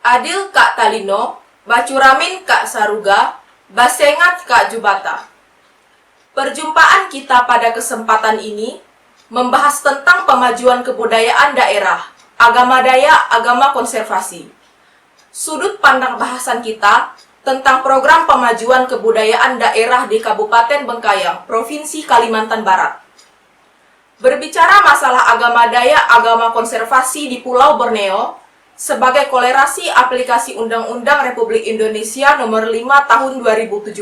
Adil Kak Talino, Bacuramin Kak Saruga, Basengat Kak Jubata. Perjumpaan kita pada kesempatan ini membahas tentang pemajuan kebudayaan daerah, agama Dayak, agama konservasi. Sudut pandang bahasan kita tentang program pemajuan kebudayaan daerah di Kabupaten Bengkayang, Provinsi Kalimantan Barat. Berbicara masalah agama Dayak, agama konservasi di Pulau Borneo, sebagai kolerasi aplikasi Undang-Undang Republik Indonesia Nomor 5 Tahun 2017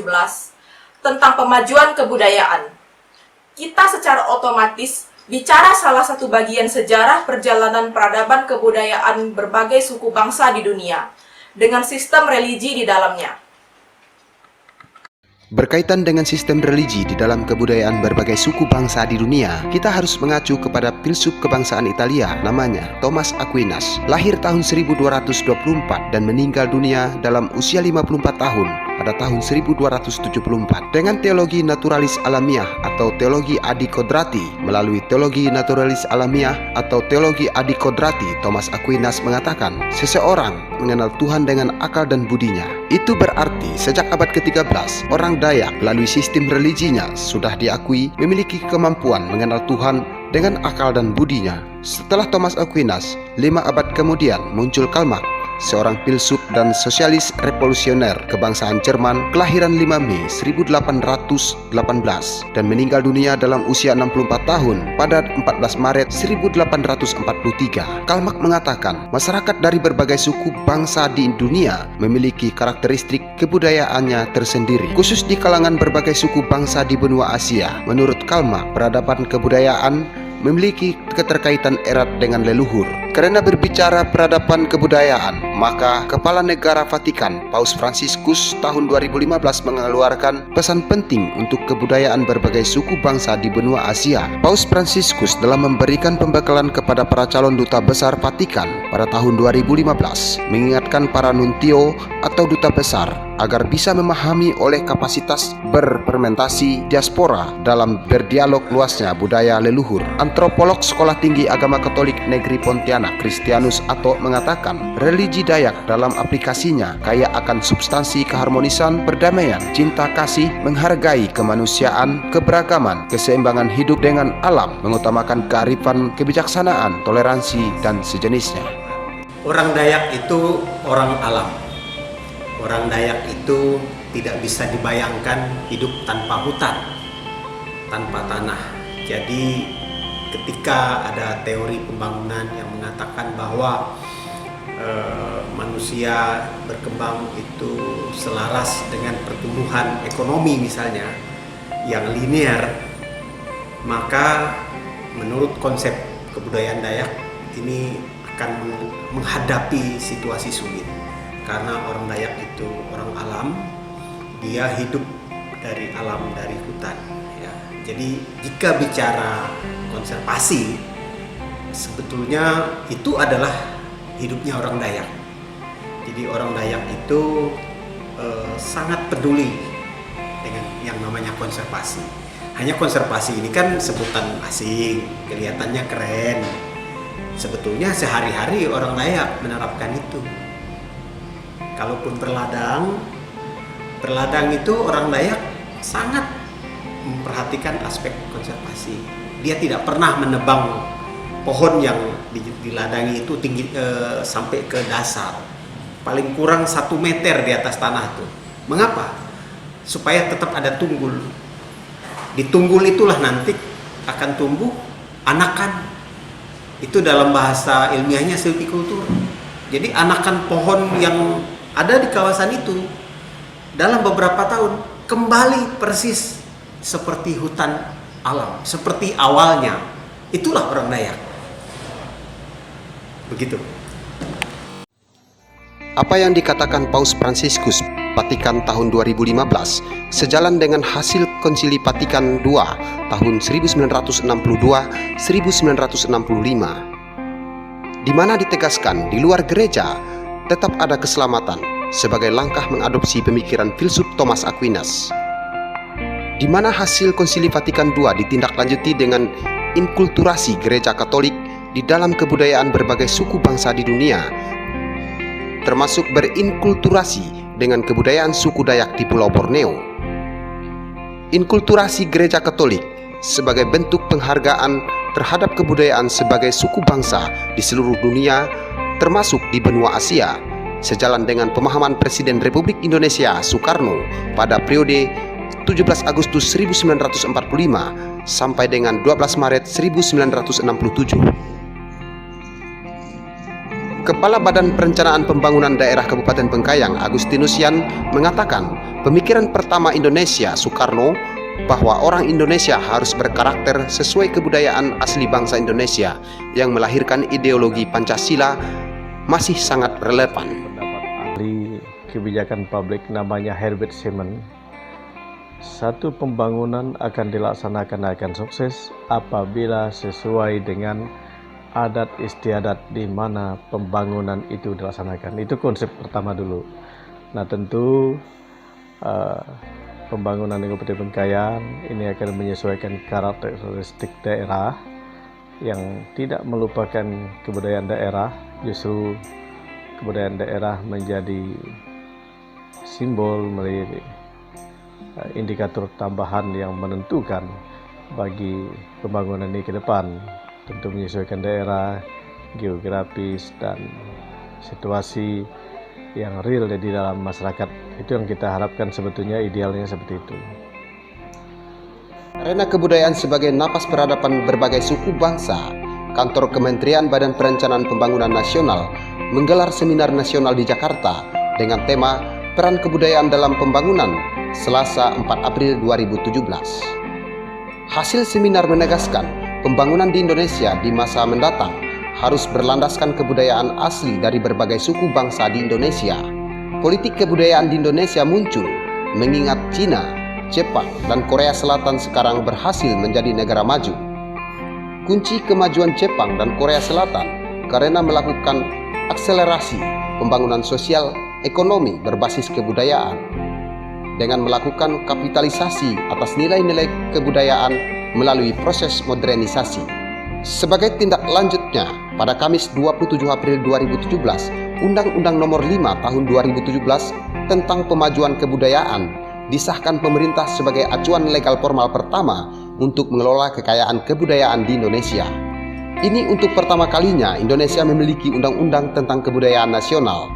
tentang pemajuan kebudayaan. Kita secara otomatis bicara salah satu bagian sejarah perjalanan peradaban kebudayaan berbagai suku bangsa di dunia, dengan sistem religi di dalamnya. Berkaitan dengan sistem religi di dalam kebudayaan berbagai suku bangsa di dunia, kita harus mengacu kepada filsuf kebangsaan Italia namanya Thomas Aquinas. Lahir tahun 1224 dan meninggal dunia dalam usia 54 tahun pada tahun 1274 dengan teologi naturalis alamiah atau teologi adikodrati. Melalui teologi naturalis alamiah atau teologi adikodrati, Thomas Aquinas mengatakan seseorang mengenal Tuhan dengan akal dan budinya. Itu berarti sejak abad ke-13 orang Dayak melalui sistem religinya sudah diakui memiliki kemampuan mengenal Tuhan dengan akal dan budinya. Setelah Thomas Aquinas, 5 abad kemudian muncul Karl Marx, seorang filsuf dan sosialis revolusioner kebangsaan Jerman, kelahiran 5 Mei 1818 dan meninggal dunia dalam usia 64 tahun pada 14 Maret 1843. Karl Marx mengatakan, masyarakat dari berbagai suku bangsa di dunia memiliki karakteristik kebudayaannya tersendiri, khusus di kalangan berbagai suku bangsa di benua Asia. Menurut Karl Marx, peradaban kebudayaan memiliki keterkaitan erat dengan leluhur. Karena berbicara peradaban kebudayaan, maka Kepala Negara Vatikan, Paus Fransiskus tahun 2015 mengeluarkan pesan penting untuk kebudayaan berbagai suku bangsa di benua Asia. Paus Fransiskus dalam memberikan pembekalan kepada para calon duta besar Vatikan pada tahun 2015 mengingatkan para nuntio atau duta besar agar bisa memahami oleh kapasitas berfermentasi diaspora dalam berdialog luasnya budaya leluhur. Antropolog Sekolah Tinggi Agama Katolik Negeri Pontianak, Christianus Ato mengatakan, religi Dayak dalam aplikasinya kaya akan substansi keharmonisan, perdamaian, cinta kasih, menghargai kemanusiaan, keberagaman, keseimbangan hidup dengan alam, mengutamakan kearifan, kebijaksanaan, toleransi, dan sejenisnya. Orang Dayak itu orang alam. Orang Dayak itu tidak bisa dibayangkan hidup tanpa hutan, tanpa tanah. Jadi ketika ada teori pembangunan yang mengatakan bahwa manusia berkembang itu selaras dengan pertumbuhan ekonomi misalnya yang linear, maka menurut konsep kebudayaan Dayak ini akan menghadapi situasi sulit. Karena orang Dayak itu orang alam, dia hidup dari alam, dari hutan ya. Jadi jika bicara konservasi, sebetulnya itu adalah hidupnya orang Dayak. Jadi orang Dayak itu sangat peduli dengan yang namanya konservasi. Hanya konservasi ini kan sebutan asing, kelihatannya keren. Sebetulnya sehari-hari orang Dayak menerapkan itu. Kalaupun berladang itu orang Dayak sangat memperhatikan aspek konservasi. Dia tidak pernah menebang pohon yang diladangi itu tinggi sampai ke dasar. Paling kurang 1 meter di atas tanah tuh. Mengapa? Supaya tetap ada tunggul. Di tunggul itulah nanti akan tumbuh anakan. Itu dalam bahasa ilmiahnya silvikultur. Jadi anakan pohon yang ada di kawasan itu dalam beberapa tahun kembali persis seperti hutan alam, seperti awalnya. Itulah orang Dayak. Begitu. Apa yang dikatakan Paus Fransiskus Vatikan tahun 2015 sejalan dengan hasil Konsili Vatikan II tahun 1962-1965, di mana ditegaskan di luar gereja tetap ada keselamatan sebagai langkah mengadopsi pemikiran filsuf Thomas Aquinas, di mana hasil Konsili Vatikan II ditindaklanjuti dengan inkulturasi gereja Katolik di dalam kebudayaan berbagai suku bangsa di dunia termasuk berinkulturasi dengan kebudayaan suku Dayak di Pulau Borneo. Inkulturasi Gereja Katolik sebagai bentuk penghargaan terhadap kebudayaan sebagai suku bangsa di seluruh dunia, termasuk di benua Asia, sejalan dengan pemahaman Presiden Republik Indonesia Soekarno pada periode 17 Agustus 1945 sampai dengan 12 Maret 1967. Kepala Badan Perencanaan Pembangunan Daerah Kabupaten Bengkayang, Agustinus Yan, mengatakan pemikiran pertama Indonesia Soekarno bahwa orang Indonesia harus berkarakter sesuai kebudayaan asli bangsa Indonesia yang melahirkan ideologi Pancasila masih sangat relevan. Pendapat ahli kebijakan publik namanya Herbert Simon, satu pembangunan akan dilaksanakan sukses apabila sesuai dengan adat istiadat di mana pembangunan itu dilaksanakan. Itu konsep pertama dulu. Nah, tentu pembangunan di Kabupaten Bengkayang ini akan menyesuaikan karakteristik daerah yang tidak melupakan kebudayaan daerah. Justru kebudayaan daerah menjadi simbol, menjadi indikator tambahan yang menentukan bagi pembangunan ini ke depan. Tentu menyesuaikan daerah, geografis, dan situasi yang real di dalam masyarakat. Itu yang kita harapkan, sebetulnya idealnya seperti itu. Arena kebudayaan sebagai napas peradaban berbagai suku bangsa, Kantor Kementerian Badan Perencanaan Pembangunan Nasional menggelar seminar nasional di Jakarta dengan tema Peran Kebudayaan dalam Pembangunan, Selasa 4 April 2017. Hasil seminar menegaskan pembangunan di Indonesia di masa mendatang harus berlandaskan kebudayaan asli dari berbagai suku bangsa di Indonesia. Politik kebudayaan di Indonesia muncul mengingat Cina, Jepang, dan Korea Selatan sekarang berhasil menjadi negara maju. Kunci kemajuan Jepang dan Korea Selatan karena melakukan akselerasi pembangunan sosial ekonomi berbasis kebudayaan dengan melakukan kapitalisasi atas nilai-nilai kebudayaan melalui proses modernisasi. Sebagai tindak lanjutnya, pada Kamis 27 April 2017, Undang-Undang Nomor 5 Tahun 2017 tentang Pemajuan Kebudayaan disahkan pemerintah sebagai acuan legal formal pertama untuk mengelola kekayaan kebudayaan di Indonesia. Ini untuk pertama kalinya Indonesia memiliki undang-undang tentang kebudayaan nasional.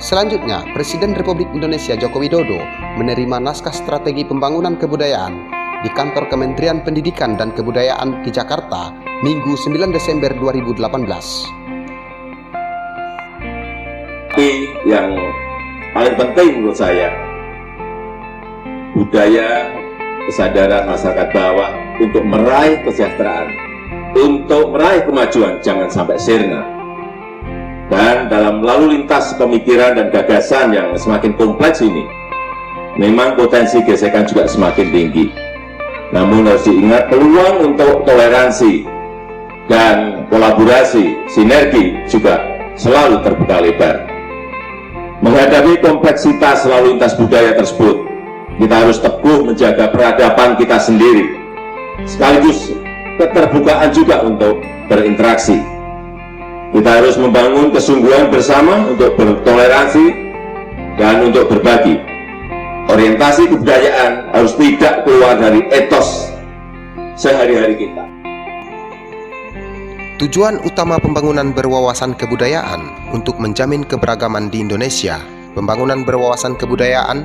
Selanjutnya, Presiden Republik Indonesia Joko Widodo menerima naskah strategi pembangunan kebudayaan di Kantor Kementerian Pendidikan dan Kebudayaan di Jakarta, Minggu 9 Desember 2018. Tapi yang paling penting menurut saya, budaya kesadaran masyarakat bawah untuk meraih kesejahteraan, untuk meraih kemajuan, jangan sampai sirna. Dan dalam lalu lintas pemikiran dan gagasan yang semakin kompleks ini, memang potensi gesekan juga semakin tinggi. Namun harus diingat, peluang untuk toleransi dan kolaborasi, sinergi juga selalu terbuka lebar. Menghadapi kompleksitas lalu lintas budaya tersebut, kita harus teguh menjaga peradaban kita sendiri, sekaligus keterbukaan juga untuk berinteraksi. Kita harus membangun kesungguhan bersama untuk bertoleransi dan untuk berbagi. Orientasi kebudayaan harus tidak keluar dari etos sehari-hari kita. Tujuan utama pembangunan berwawasan kebudayaan untuk menjamin keberagaman di Indonesia. Pembangunan berwawasan kebudayaan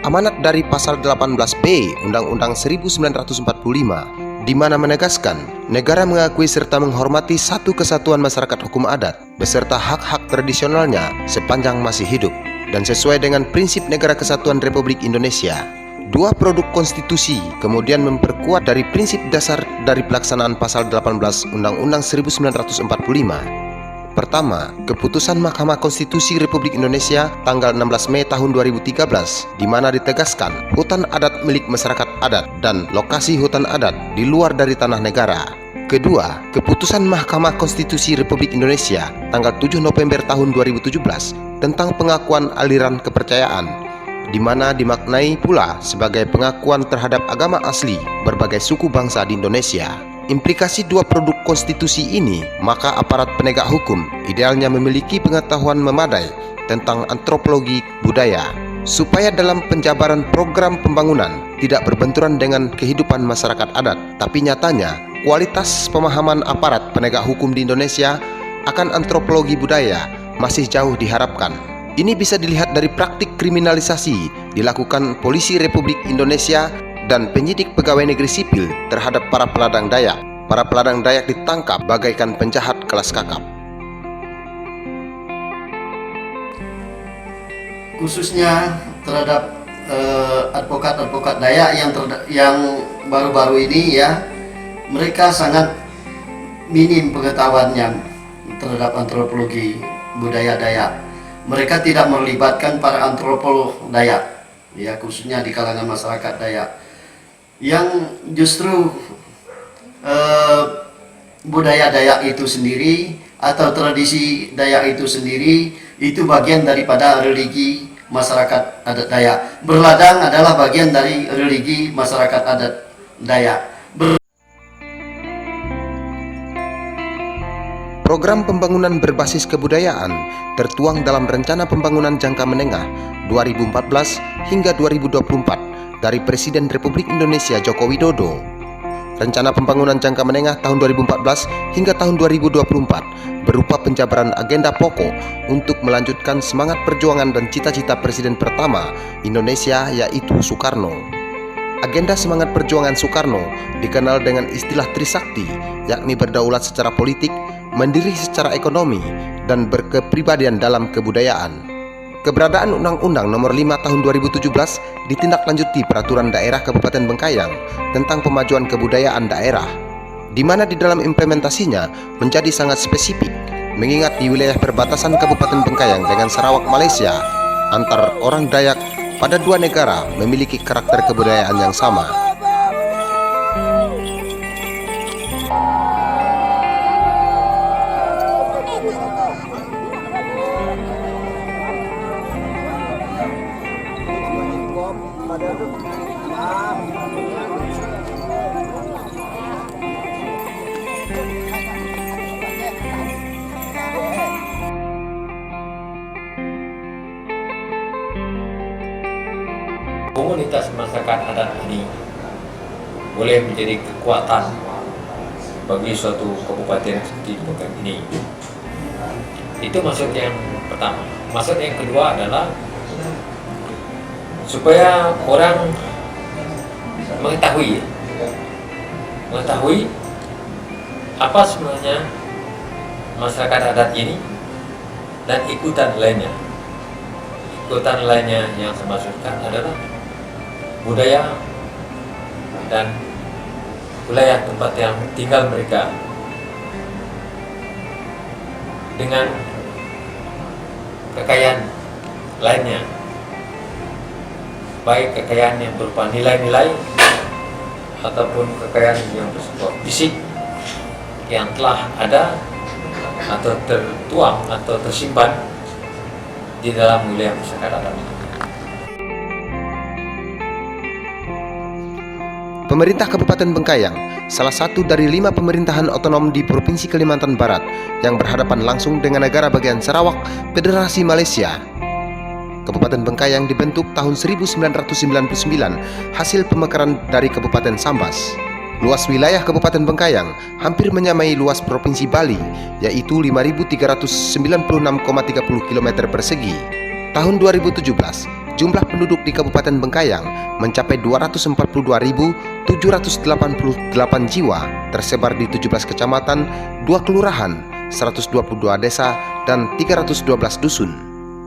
amanat dari pasal 18B Undang-Undang 1945, di mana menegaskan negara mengakui serta menghormati satu kesatuan masyarakat hukum adat beserta hak-hak tradisionalnya sepanjang masih hidup dan sesuai dengan prinsip Negara Kesatuan Republik Indonesia. Dua produk konstitusi kemudian memperkuat dari prinsip dasar dari pelaksanaan pasal 18 Undang-Undang 1945. Pertama, keputusan Mahkamah Konstitusi Republik Indonesia tanggal 16 Mei tahun 2013 di mana ditegaskan hutan adat milik masyarakat adat dan lokasi hutan adat di luar dari tanah negara. Kedua, keputusan Mahkamah Konstitusi Republik Indonesia tanggal 7 November tahun 2017 tentang pengakuan aliran kepercayaan di mana dimaknai pula sebagai pengakuan terhadap agama asli berbagai suku bangsa di Indonesia. Implikasi dua produk konstitusi ini, maka aparat penegak hukum idealnya memiliki pengetahuan memadai tentang antropologi budaya, supaya dalam penjabaran program pembangunan tidak berbenturan dengan kehidupan masyarakat adat, tapi nyatanya kualitas pemahaman aparat penegak hukum di Indonesia akan antropologi budaya masih jauh diharapkan. Ini bisa dilihat dari praktik kriminalisasi dilakukan Polisi Republik Indonesia dan penyidik pegawai negeri sipil terhadap para peladang Dayak. Para peladang Dayak ditangkap bagaikan penjahat kelas kakap. Khususnya terhadap advokat-advokat Dayak yang baru-baru ini ya, mereka sangat minim pengetahuannya terhadap antropologi budaya Dayak. Mereka tidak melibatkan para antropolog Dayak, ya khususnya di kalangan masyarakat Dayak, yang justru budaya Dayak itu sendiri atau tradisi Dayak itu sendiri itu bagian daripada religi masyarakat adat Dayak. Berladang adalah bagian dari religi masyarakat adat Dayak. Program pembangunan berbasis kebudayaan tertuang dalam Rencana Pembangunan Jangka Menengah 2014 hingga 2024 dari Presiden Republik Indonesia Joko Widodo. Rencana Pembangunan Jangka Menengah tahun 2014 hingga tahun 2024 berupa penjabaran agenda pokok untuk melanjutkan semangat perjuangan dan cita-cita Presiden pertama Indonesia, yaitu Soekarno. Agenda semangat perjuangan Soekarno dikenal dengan istilah Trisakti, yakni berdaulat secara politik, mandiri secara ekonomi, dan berkepribadian dalam kebudayaan. Keberadaan Undang-Undang Nomor 5 Tahun 2017 ditindaklanjuti Peraturan Daerah Kabupaten Bengkayang tentang pemajuan kebudayaan daerah, di mana di dalam implementasinya menjadi sangat spesifik, mengingat di wilayah perbatasan Kabupaten Bengkayang dengan Sarawak, Malaysia, antar orang Dayak pada dua negara memiliki karakter kebudayaan yang sama. Komunitas masyarakat adat ini boleh menjadi kekuatan bagi suatu kabupaten seperti Bengkayang ini. Itu maksud yang pertama. Maksud yang kedua adalah supaya orang mengetahui apa sebenarnya masyarakat adat ini dan ikutan lainnya. Ikutan lainnya yang saya maksudkan adalah budaya dan wilayah tempat yang tinggal mereka dengan kekayaan lainnya, baik kekayaan yang berupa nilai-nilai ataupun kekayaan yang bersifat fisik yang telah ada atau tertuang atau tersimpan di dalam wilayah masyarakat adat. Pemerintah Kabupaten Bengkayang, salah satu dari 5 pemerintahan otonom di Provinsi Kalimantan Barat yang berhadapan langsung dengan negara bagian Sarawak, Federasi Malaysia. Kabupaten Bengkayang dibentuk tahun 1999 hasil pemekaran dari Kabupaten Sambas. Luas wilayah Kabupaten Bengkayang hampir menyamai luas Provinsi Bali, yaitu 5.396,30 km persegi. Tahun 2017, jumlah penduduk di Kabupaten Bengkayang mencapai 242.788 jiwa, tersebar di 17 kecamatan, 2 kelurahan, 122 desa, dan 312 dusun.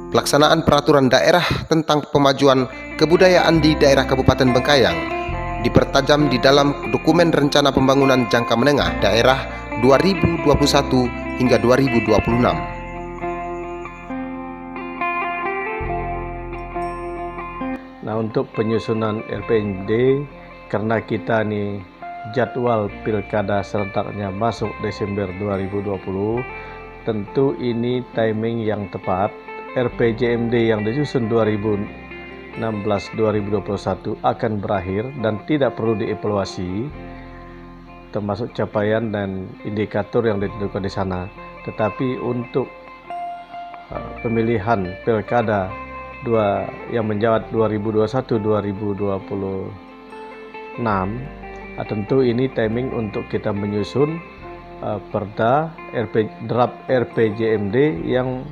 Pelaksanaan peraturan daerah tentang pemajuan kebudayaan di daerah Kabupaten Bengkayang dipertajam di dalam dokumen Rencana Pembangunan Jangka Menengah Daerah 2021 hingga 2026. Nah, untuk penyusunan RPJMD, karena kita nih jadwal pilkada serentaknya masuk Desember 2020, tentu ini timing yang tepat. RPJMD yang disusun 2016-2021 akan berakhir dan tidak perlu dievaluasi, termasuk capaian dan indikator yang ditentukan di sana. Tetapi untuk pemilihan pilkada yang menjawab 2021-2026, tentu ini timing untuk kita menyusun perda draft RPJMD yang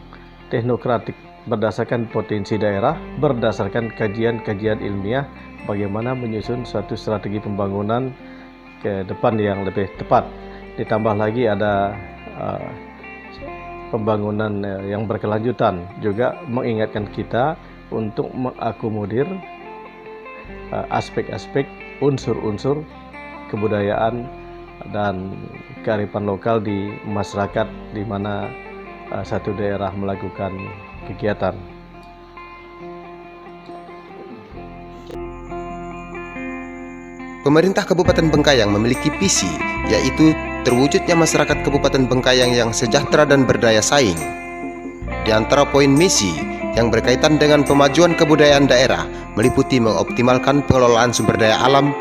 teknokratik berdasarkan potensi daerah, berdasarkan kajian-kajian ilmiah bagaimana menyusun suatu strategi pembangunan ke depan yang lebih tepat. Ditambah lagi ada pembangunan yang berkelanjutan, juga mengingatkan kita untuk mengakomodir aspek-aspek unsur-unsur kebudayaan dan kearifan lokal di masyarakat di mana satu daerah melakukan kegiatan. Pemerintah Kabupaten Bengkayang memiliki visi, yaitu terwujudnya masyarakat Kabupaten Bengkayang yang sejahtera dan berdaya saing. Di antara poin misi yang berkaitan dengan pemajuan kebudayaan daerah meliputi mengoptimalkan pengelolaan sumber daya alam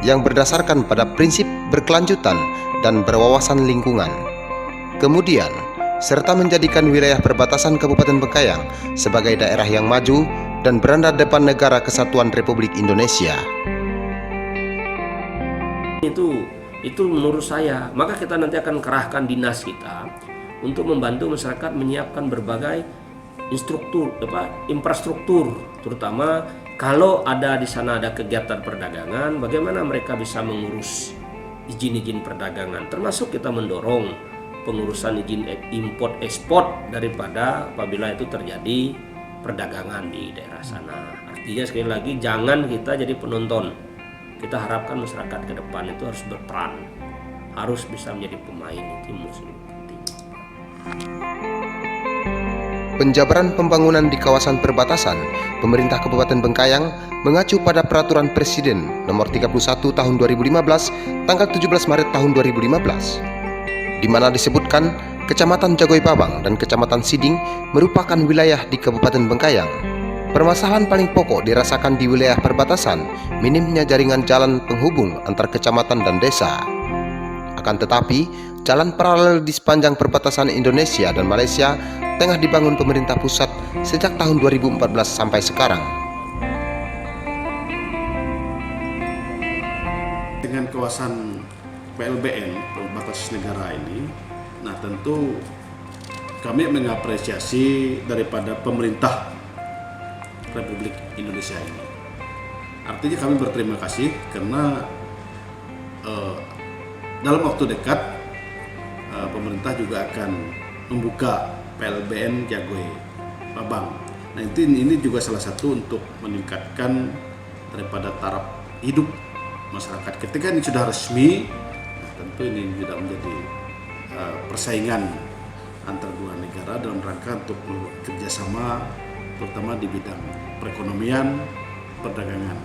yang berdasarkan pada prinsip berkelanjutan dan berwawasan lingkungan. Kemudian, serta menjadikan wilayah perbatasan Kabupaten Bengkayang sebagai daerah yang maju dan berada depan negara kesatuan Republik Indonesia. Itu menurut saya. Maka kita nanti akan kerahkan dinas kita untuk membantu masyarakat menyiapkan berbagai infrastruktur, terutama kalau ada di sana ada kegiatan perdagangan, bagaimana mereka bisa mengurus izin-izin perdagangan, termasuk kita mendorong pengurusan izin import ekspor daripada apabila itu terjadi perdagangan di daerah sana. Artinya sekali lagi jangan kita jadi penonton. Kita harapkan masyarakat ke depan itu harus berperan, harus bisa menjadi pemain, itu musuh penting. Penjabaran pembangunan di kawasan perbatasan, pemerintah Kabupaten Bengkayang mengacu pada Peraturan Presiden Nomor 31 Tahun 2015, tanggal 17 Maret Tahun 2015, di mana disebutkan Kecamatan Jagoi Babang dan Kecamatan Siding merupakan wilayah di Kabupaten Bengkayang. Permasalahan paling pokok dirasakan di wilayah perbatasan, minimnya jaringan jalan penghubung antar kecamatan dan desa. Akan tetapi, jalan paralel di sepanjang perbatasan Indonesia dan Malaysia tengah dibangun pemerintah pusat sejak tahun 2014 sampai sekarang. Dengan kawasan PLBN, pembatas negara ini, nah tentu kami mengapresiasi daripada pemerintah Republik Indonesia ini. Artinya kami berterima kasih karena dalam waktu dekat pemerintah juga akan membuka PLBN Jagoi Babang. Nah ini juga salah satu untuk meningkatkan daripada taraf hidup masyarakat. Ketika ini sudah resmi, nah tentu ini tidak menjadi persaingan antar dua negara dalam rangka untuk kerjasama terutama di bidang perekonomian, perdagangan.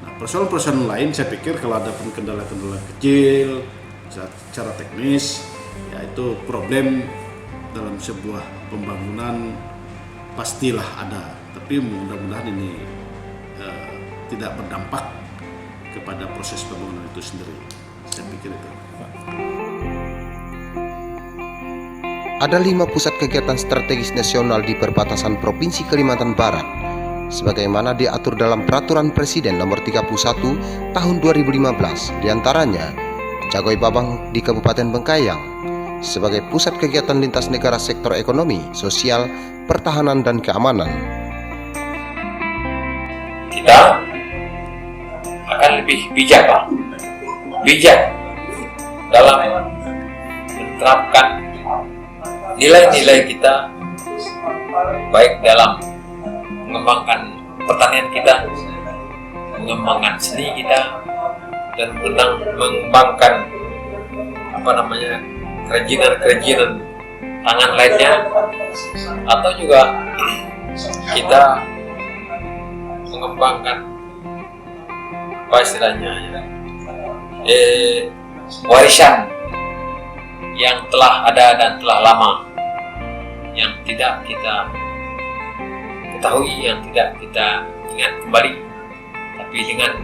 Nah, persoalan-persoalan lain saya pikir kalau ada kendala-kendala kecil, secara teknis, yaitu problem dalam sebuah pembangunan pastilah ada. Tapi mudah-mudahan ini tidak berdampak kepada proses pembangunan itu sendiri. Saya pikir itu. Ada 5 pusat kegiatan strategis nasional di perbatasan Provinsi Kalimantan Barat, sebagaimana diatur dalam Peraturan Presiden Nomor 31 Tahun 2015, diantaranya Jagoi Babang di Kabupaten Bengkayang sebagai pusat kegiatan lintas negara sektor ekonomi, sosial, pertahanan, dan keamanan. Kita akan lebih bijak, Pak. Bijak dalam menerapkan nilai-nilai kita, baik dalam mengembangkan pertanian kita, mengembangkan seni kita, dan mengembangkan kerajinan tangan lainnya, atau juga kita mengembangkan warisan yang telah ada dan telah lama, yang tidak kita ketahui, yang tidak kita ingat kembali, tapi dengan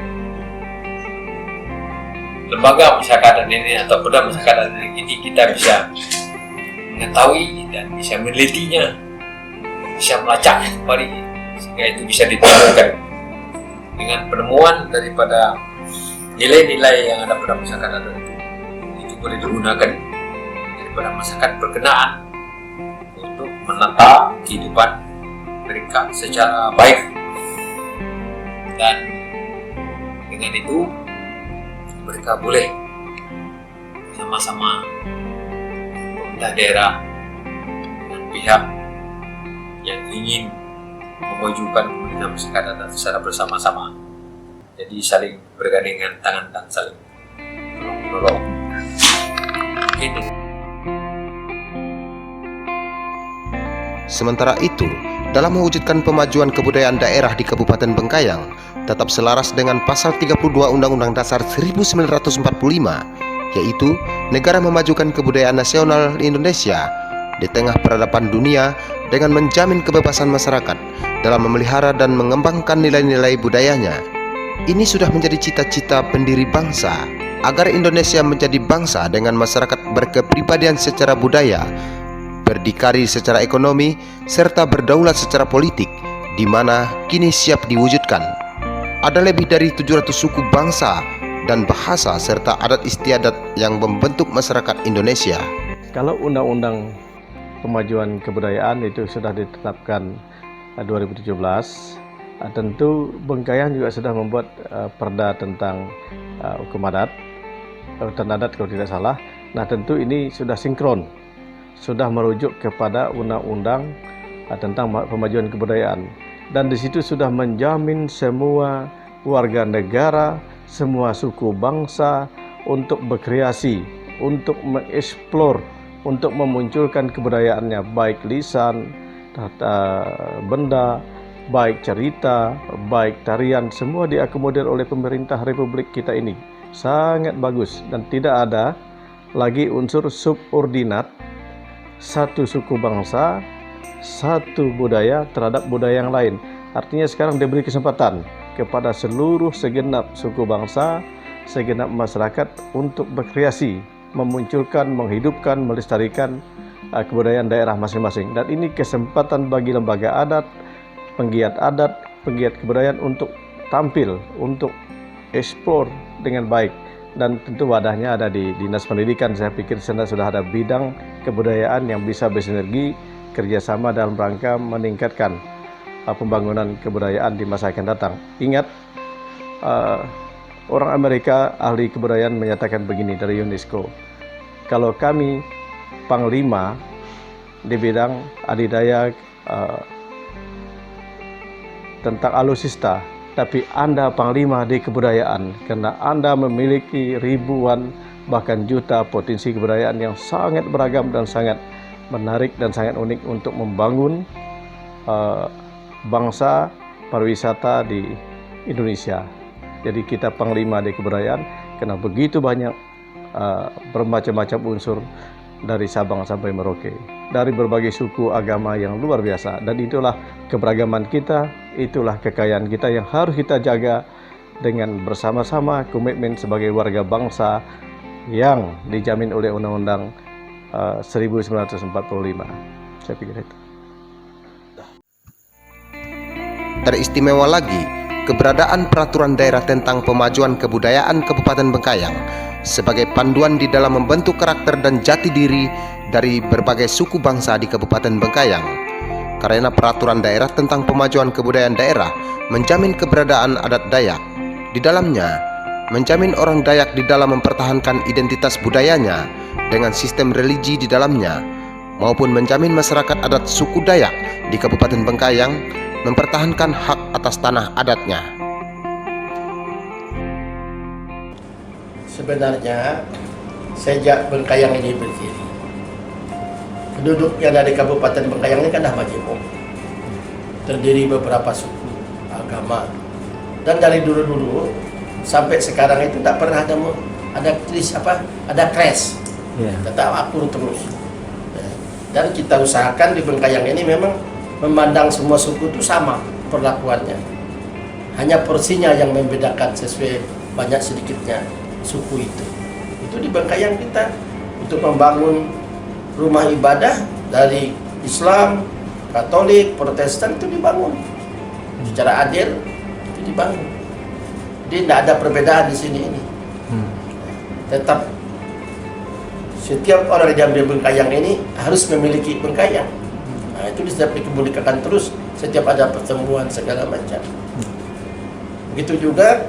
lembaga musyawarah ini atau perda musyawarah ini kita bisa mengetahui dan bisa menelitinya bisa melacak kembali sehingga itu bisa ditemukan dengan penemuan daripada nilai-nilai yang ada pada masyarakat adat itu boleh digunakan daripada masyarakat berkenaan untuk menata kehidupan mereka secara baik, dan dengan itu mereka boleh sama-sama pemerintah daerah dan pihak yang ingin memajukan komunitas masyarakat adat secara bersama-sama, jadi saling bergandengan tangan dan saling tolong-menolong. Gitu. Sementara itu, dalam mewujudkan pemajuan kebudayaan daerah di Kabupaten Bengkayang, tetap selaras dengan Pasal 32 Undang-Undang Dasar 1945, yaitu negara memajukan kebudayaan nasional Indonesia di tengah peradaban dunia dengan menjamin kebebasan masyarakat dalam memelihara dan mengembangkan nilai-nilai budayanya. Ini sudah menjadi cita-cita pendiri bangsa, agar Indonesia menjadi bangsa dengan masyarakat berkepribadian secara budaya, berdikari secara ekonomi, serta berdaulat secara politik, di mana kini siap diwujudkan. Ada lebih dari 700 suku bangsa dan bahasa serta adat istiadat yang membentuk masyarakat Indonesia. Kalau undang-undang pemajuan kebudayaan itu sudah ditetapkan 2017, tentu Bengkayang juga sudah membuat perda tentang hukum adat, hutan adat kalau tidak salah. Nah, tentu ini sudah sinkron, sudah merujuk kepada undang-undang tentang pemajuan kebudayaan, dan di situ sudah menjamin semua warga negara, semua suku bangsa untuk berkreasi, untuk mengeksplor, untuk memunculkan kebudayaannya, baik lisan, benda, baik cerita, baik tarian, semua diakomodir oleh pemerintah Republik kita ini. Sangat bagus, dan tidak ada lagi unsur subordinat satu suku bangsa, satu budaya terhadap budaya yang lain. Artinya sekarang diberi kesempatan kepada seluruh segenap suku bangsa, segenap masyarakat untuk berkreasi, memunculkan, menghidupkan, melestarikan kebudayaan daerah masing-masing. Dan ini kesempatan bagi lembaga adat, penggiat kebudayaan untuk tampil, untuk eksplor dengan baik. Dan tentu wadahnya ada di Dinas Pendidikan. Saya pikir sudah ada bidang kebudayaan yang bisa bersinergi kerjasama dalam rangka meningkatkan pembangunan kebudayaan di masa akan datang. Ingat, orang Amerika ahli kebudayaan menyatakan begini dari UNESCO, kalau kami panglima di bidang adidaya tentang alusista, tapi Anda panglima di kebudayaan, karena Anda memiliki ribuan bahkan juta potensi kebudayaan yang sangat beragam dan sangat menarik dan sangat unik untuk membangun bangsa pariwisata di Indonesia. Jadi kita panglima di kebudayaan karena begitu banyak bermacam-macam unsur dari Sabang sampai Merauke, dari berbagai suku agama yang luar biasa. Dan itulah keberagaman kita, itulah kekayaan kita yang harus kita jaga dengan bersama-sama komitmen sebagai warga bangsa yang dijamin oleh Undang-Undang 1945. Saya pikir itu. Teristimewa lagi keberadaan peraturan daerah tentang pemajuan kebudayaan Kabupaten Bengkayang sebagai panduan di dalam membentuk karakter dan jati diri dari berbagai suku bangsa di Kabupaten Bengkayang. Karena peraturan daerah tentang pemajuan kebudayaan daerah menjamin keberadaan adat Dayak. Di dalamnya, menjamin orang Dayak di dalam mempertahankan identitas budayanya dengan sistem religi di dalamnya, maupun menjamin masyarakat adat suku Dayak di Kabupaten Bengkayang mempertahankan hak atas tanah adatnya. Sebenarnya sejak Bengkayang ini berdiri, penduduk yang dari Kabupaten Bengkayang ini kan dah majemuk, terdiri beberapa suku agama, dan dari dulu sampai sekarang itu tak pernah ada crash, tetap akur terus. Dan kita usahakan di Bengkayang ini memang memandang semua suku itu sama perlakuannya, hanya porsinya yang membedakan sesuai banyak sedikitnya suku itu di Bengkayang kita untuk membangun rumah ibadah dari Islam, Katolik, Protestan itu dibangun secara adil, itu dibangun. Jadi tidak ada perbedaan di sini ini. Tetap setiap orang yang diambil Bengkayang ini harus memiliki Bengkayang. Nah, itu dikemudikan terus setiap ada pertemuan segala macam. Begitu juga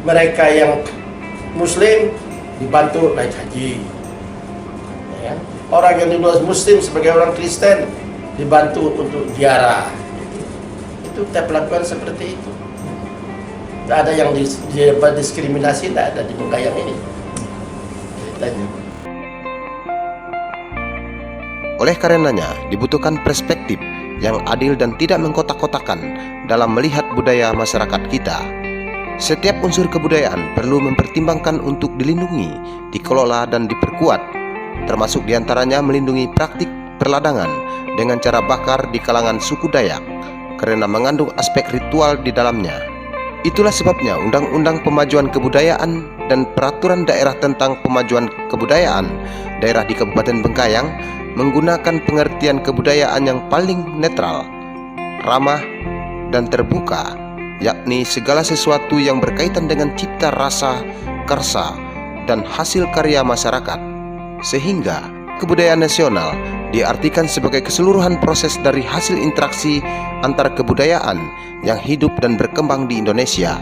mereka yang Muslim dibantu naik haji. Ya. Orang yang di luar Muslim sebagai orang Kristen dibantu untuk ziarah. Itu kita lakukan seperti itu. Tidak ada yang diskriminasi, tidak ada di Bengkayang ini. Ceritanya. Oleh karenanya, dibutuhkan perspektif yang adil dan tidak mengkotak-kotakan dalam melihat budaya masyarakat kita. Setiap unsur kebudayaan perlu mempertimbangkan untuk dilindungi, dikelola, dan diperkuat, termasuk diantaranya melindungi praktik perladangan dengan cara bakar di kalangan suku Dayak, karena mengandung aspek ritual di dalamnya. Itulah sebabnya Undang-Undang Pemajuan Kebudayaan dan Peraturan Daerah tentang Pemajuan Kebudayaan Daerah di Kabupaten Bengkayang menggunakan pengertian kebudayaan yang paling netral, ramah, dan terbuka, yakni segala sesuatu yang berkaitan dengan cipta rasa, karsa, dan hasil karya masyarakat. Sehingga kebudayaan nasional diartikan sebagai keseluruhan proses dari hasil interaksi antar kebudayaan yang hidup dan berkembang di Indonesia.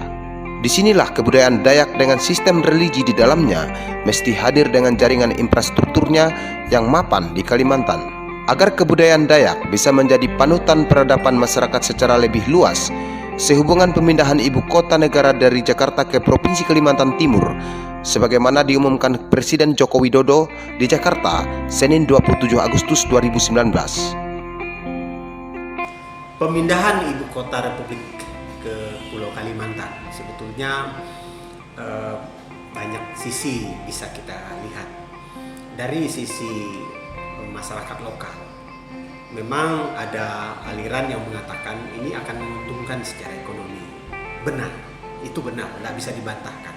Disinilah kebudayaan Dayak dengan sistem religi di dalamnya mesti hadir dengan jaringan infrastrukturnya yang mapan di Kalimantan. Agar kebudayaan Dayak bisa menjadi panutan peradaban masyarakat secara lebih luas, sehubungan pemindahan ibu kota negara dari Jakarta ke Provinsi Kalimantan Timur, sebagaimana diumumkan Presiden Joko Widodo di Jakarta, Senin 27 Agustus 2019. Pemindahan ibu kota Republik ke Pulau Kalimantan sebetulnya banyak sisi bisa kita lihat. Dari sisi masyarakat lokal, memang ada aliran yang mengatakan ini akan menguntungkan secara ekonomi. Benar, itu benar, tidak bisa dibantahkan.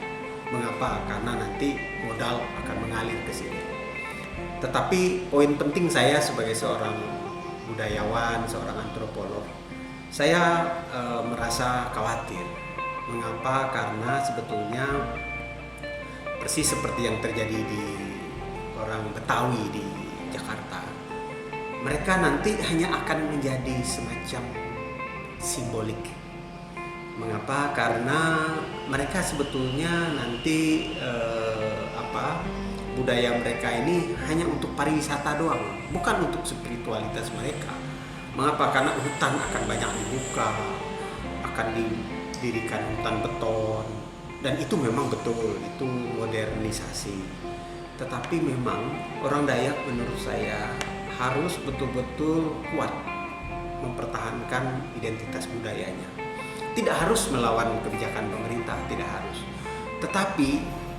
Mengapa? Karena nanti modal akan mengalir ke sini. Tetapi poin penting saya sebagai seorang budayawan, seorang antropolog, saya merasa khawatir. Mengapa? Karena sebetulnya persis seperti yang terjadi di orang Betawi di Jakarta, mereka nanti hanya akan menjadi semacam simbolik. Mengapa? Karena mereka sebetulnya nanti budaya mereka ini hanya untuk pariwisata doang, bukan untuk spiritualitas mereka. Mengapa? Karena hutan akan banyak dibuka, akan didirikan hutan beton, dan itu memang betul, itu modernisasi. Tetapi memang orang Dayak menurut saya harus betul-betul kuat mempertahankan identitas budayanya. Tidak harus melawan kebijakan pemerintah, tidak harus. Tetapi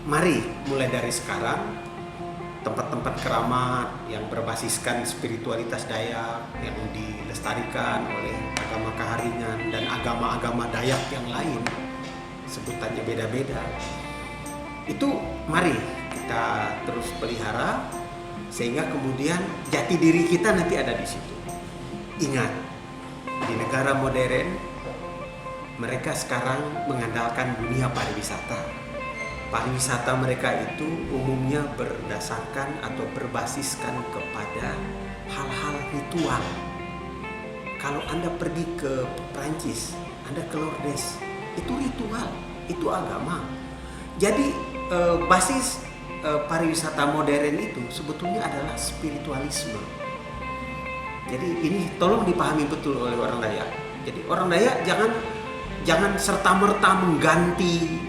mari mulai dari sekarang tempat-tempat keramat yang berbasiskan spiritualitas Dayak yang dilestarikan oleh agama Kaharingan dan agama-agama Dayak yang lain, sebutannya beda-beda, itu mari kita terus pelihara sehingga kemudian jati diri kita nanti ada di situ. Ingat, di negara modern mereka sekarang mengandalkan dunia pariwisata. Pariwisata mereka itu umumnya berdasarkan atau berbasiskan kepada hal-hal ritual. Kalau Anda pergi ke Prancis, Anda ke Lourdes, itu ritual, itu agama. Jadi basis pariwisata modern itu sebetulnya adalah spiritualisme. Jadi ini tolong dipahami betul oleh orang Dayak. Jadi orang Dayak jangan serta-merta mengganti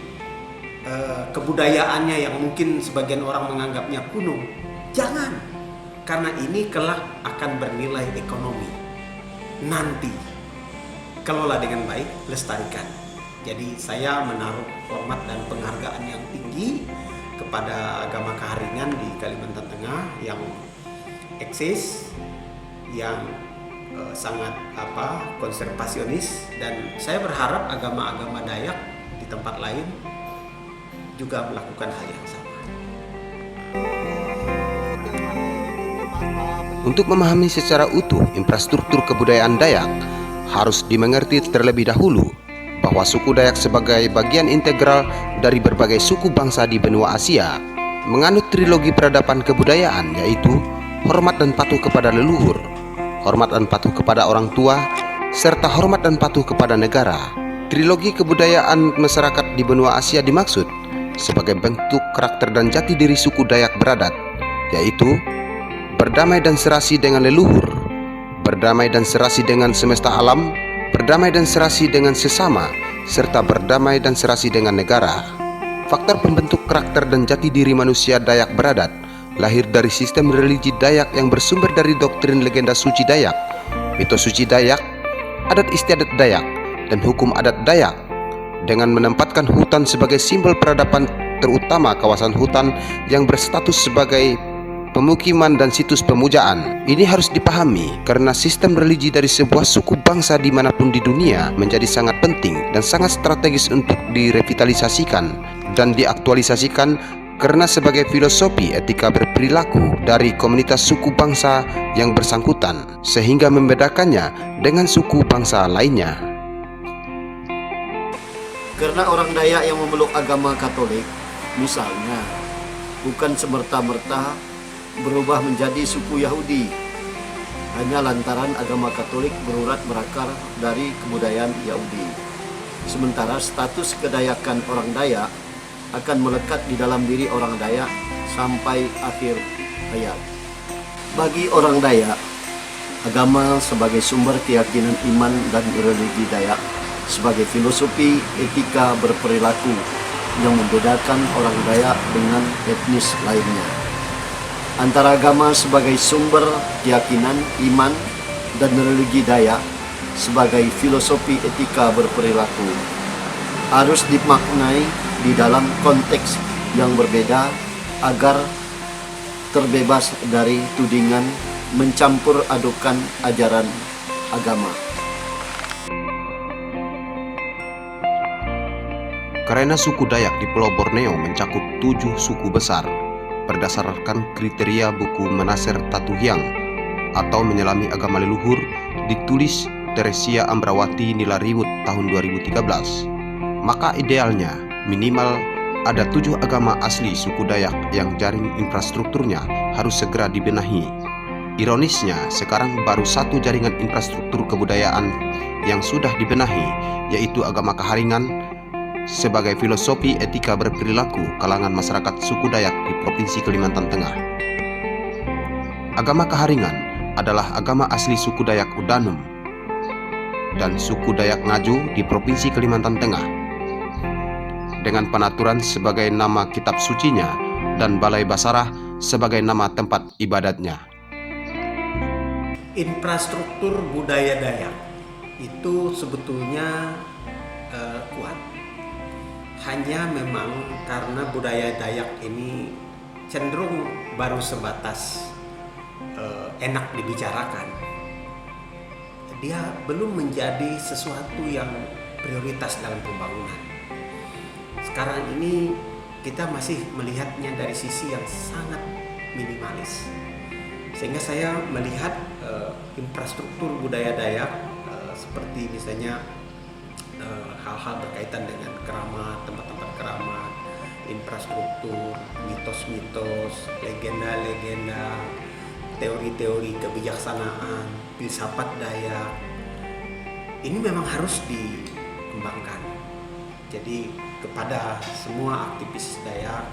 kebudayaannya yang mungkin sebagian orang menganggapnya kuno. Jangan, karena ini kelak akan bernilai ekonomi. Nanti kelola dengan baik, lestarikan. Jadi saya menaruh hormat dan penghargaan yang tinggi kepada agama Kaharingan di Kalimantan Tengah yang eksis, yang sangat konservasionis, dan saya berharap agama-agama Dayak di tempat lain juga melakukan hal yang sama. Untuk memahami secara utuh infrastruktur kebudayaan Dayak, harus dimengerti terlebih dahulu bahwa suku Dayak sebagai bagian integral dari berbagai suku bangsa di benua Asia menganut trilogi peradaban kebudayaan, yaitu hormat dan patuh kepada leluhur, hormat dan patuh kepada orang tua, serta hormat dan patuh kepada negara. Trilogi kebudayaan masyarakat di benua Asia dimaksud sebagai bentuk karakter dan jati diri suku Dayak beradat, yaitu berdamai dan serasi dengan leluhur, berdamai dan serasi dengan semesta alam, berdamai dan serasi dengan sesama, serta berdamai dan serasi dengan negara. Faktor pembentuk karakter dan jati diri manusia Dayak beradat lahir dari sistem religi Dayak yang bersumber dari doktrin legenda suci Dayak, mitos suci Dayak, adat istiadat Dayak, dan hukum adat Dayak, dengan menempatkan hutan sebagai simbol peradaban, terutama kawasan hutan yang berstatus sebagai pemukiman dan situs pemujaan. Ini harus dipahami karena sistem religi dari sebuah suku bangsa dimanapun di dunia menjadi sangat penting dan sangat strategis untuk direvitalisasikan dan diaktualisasikan, karena sebagai filosofi etika berperilaku dari komunitas suku bangsa yang bersangkutan, sehingga membedakannya dengan suku bangsa lainnya. Karena orang Dayak yang memeluk agama Katolik, misalnya, bukan semerta-merta berubah menjadi suku Yahudi hanya lantaran agama Katolik berurat berakar dari kebudayaan Yahudi. Sementara status kedayakan orang Dayak akan melekat di dalam diri orang Dayak sampai akhir hayat. Bagi orang Dayak, agama sebagai sumber keyakinan iman dan religi Dayak sebagai filosofi etika berperilaku yang membedakan orang Dayak dengan etnis lainnya. Antara agama sebagai sumber keyakinan, iman, dan religi Dayak sebagai filosofi etika berperilaku harus dimaknai di dalam konteks yang berbeda agar terbebas dari tudingan mencampur adukan ajaran agama. Karena suku Dayak di Pulau Borneo mencakup 7 suku besar berdasarkan kriteria buku Menaser Tatuhyang atau Menyelami Agama Leluhur, ditulis Teresia Ambrawati Nilariwut tahun 2013, maka idealnya minimal ada 7 agama asli suku Dayak yang jaring infrastrukturnya harus segera dibenahi. Ironisnya, sekarang baru 1 jaringan infrastruktur kebudayaan yang sudah dibenahi, yaitu agama Kaharingan sebagai filosofi etika berperilaku kalangan masyarakat suku Dayak di Provinsi Kalimantan Tengah. Agama Kaharingan adalah agama asli suku Dayak Udanum dan suku Dayak Ngaju di Provinsi Kalimantan Tengah, dengan penaturan sebagai nama kitab sucinya dan Balai Basarah sebagai nama tempat ibadatnya. Infrastruktur budaya Dayak itu sebetulnya kuat. Hanya memang karena budaya Dayak ini cenderung baru sebatas enak dibicarakan, dia belum menjadi sesuatu yang prioritas dalam pembangunan. Sekarang ini kita masih melihatnya dari sisi yang sangat minimalis, sehingga saya melihat infrastruktur budaya Dayak seperti misalnya hal-hal berkaitan dengan keramat, tempat-tempat keramat, infrastruktur, mitos-mitos, legenda-legenda, teori-teori kebijaksanaan, filsafat Dayak, ini memang harus dikembangkan. Jadi kepada semua aktivis Dayak,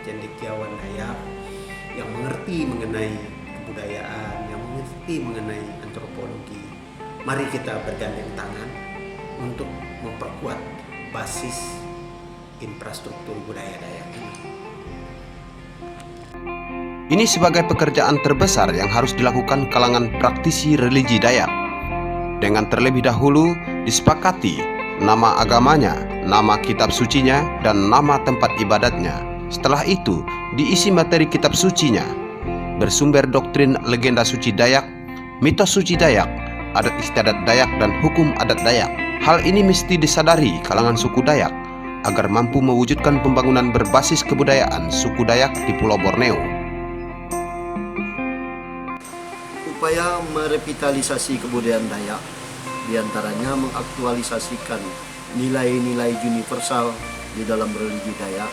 cendekiawan Dayak yang mengerti mengenai kebudayaan, yang mengerti mengenai antropologi, mari kita bergandeng tangan untuk memperkuat basis infrastruktur budaya Dayak ini. Ini sebagai pekerjaan terbesar yang harus dilakukan kalangan praktisi religi Dayak. Dengan terlebih dahulu disepakati nama agamanya, nama kitab sucinya, dan nama tempat ibadatnya. Setelah itu diisi materi kitab sucinya, bersumber doktrin legenda suci Dayak, mitos suci Dayak, adat istiadat Dayak, dan hukum adat Dayak. Hal ini mesti disadari kalangan suku Dayak agar mampu mewujudkan pembangunan berbasis kebudayaan suku Dayak di Pulau Borneo. upaya merevitalisasi kebudayaan Dayak, diantaranya mengaktualisasikan nilai-nilai universal di dalam religi Dayak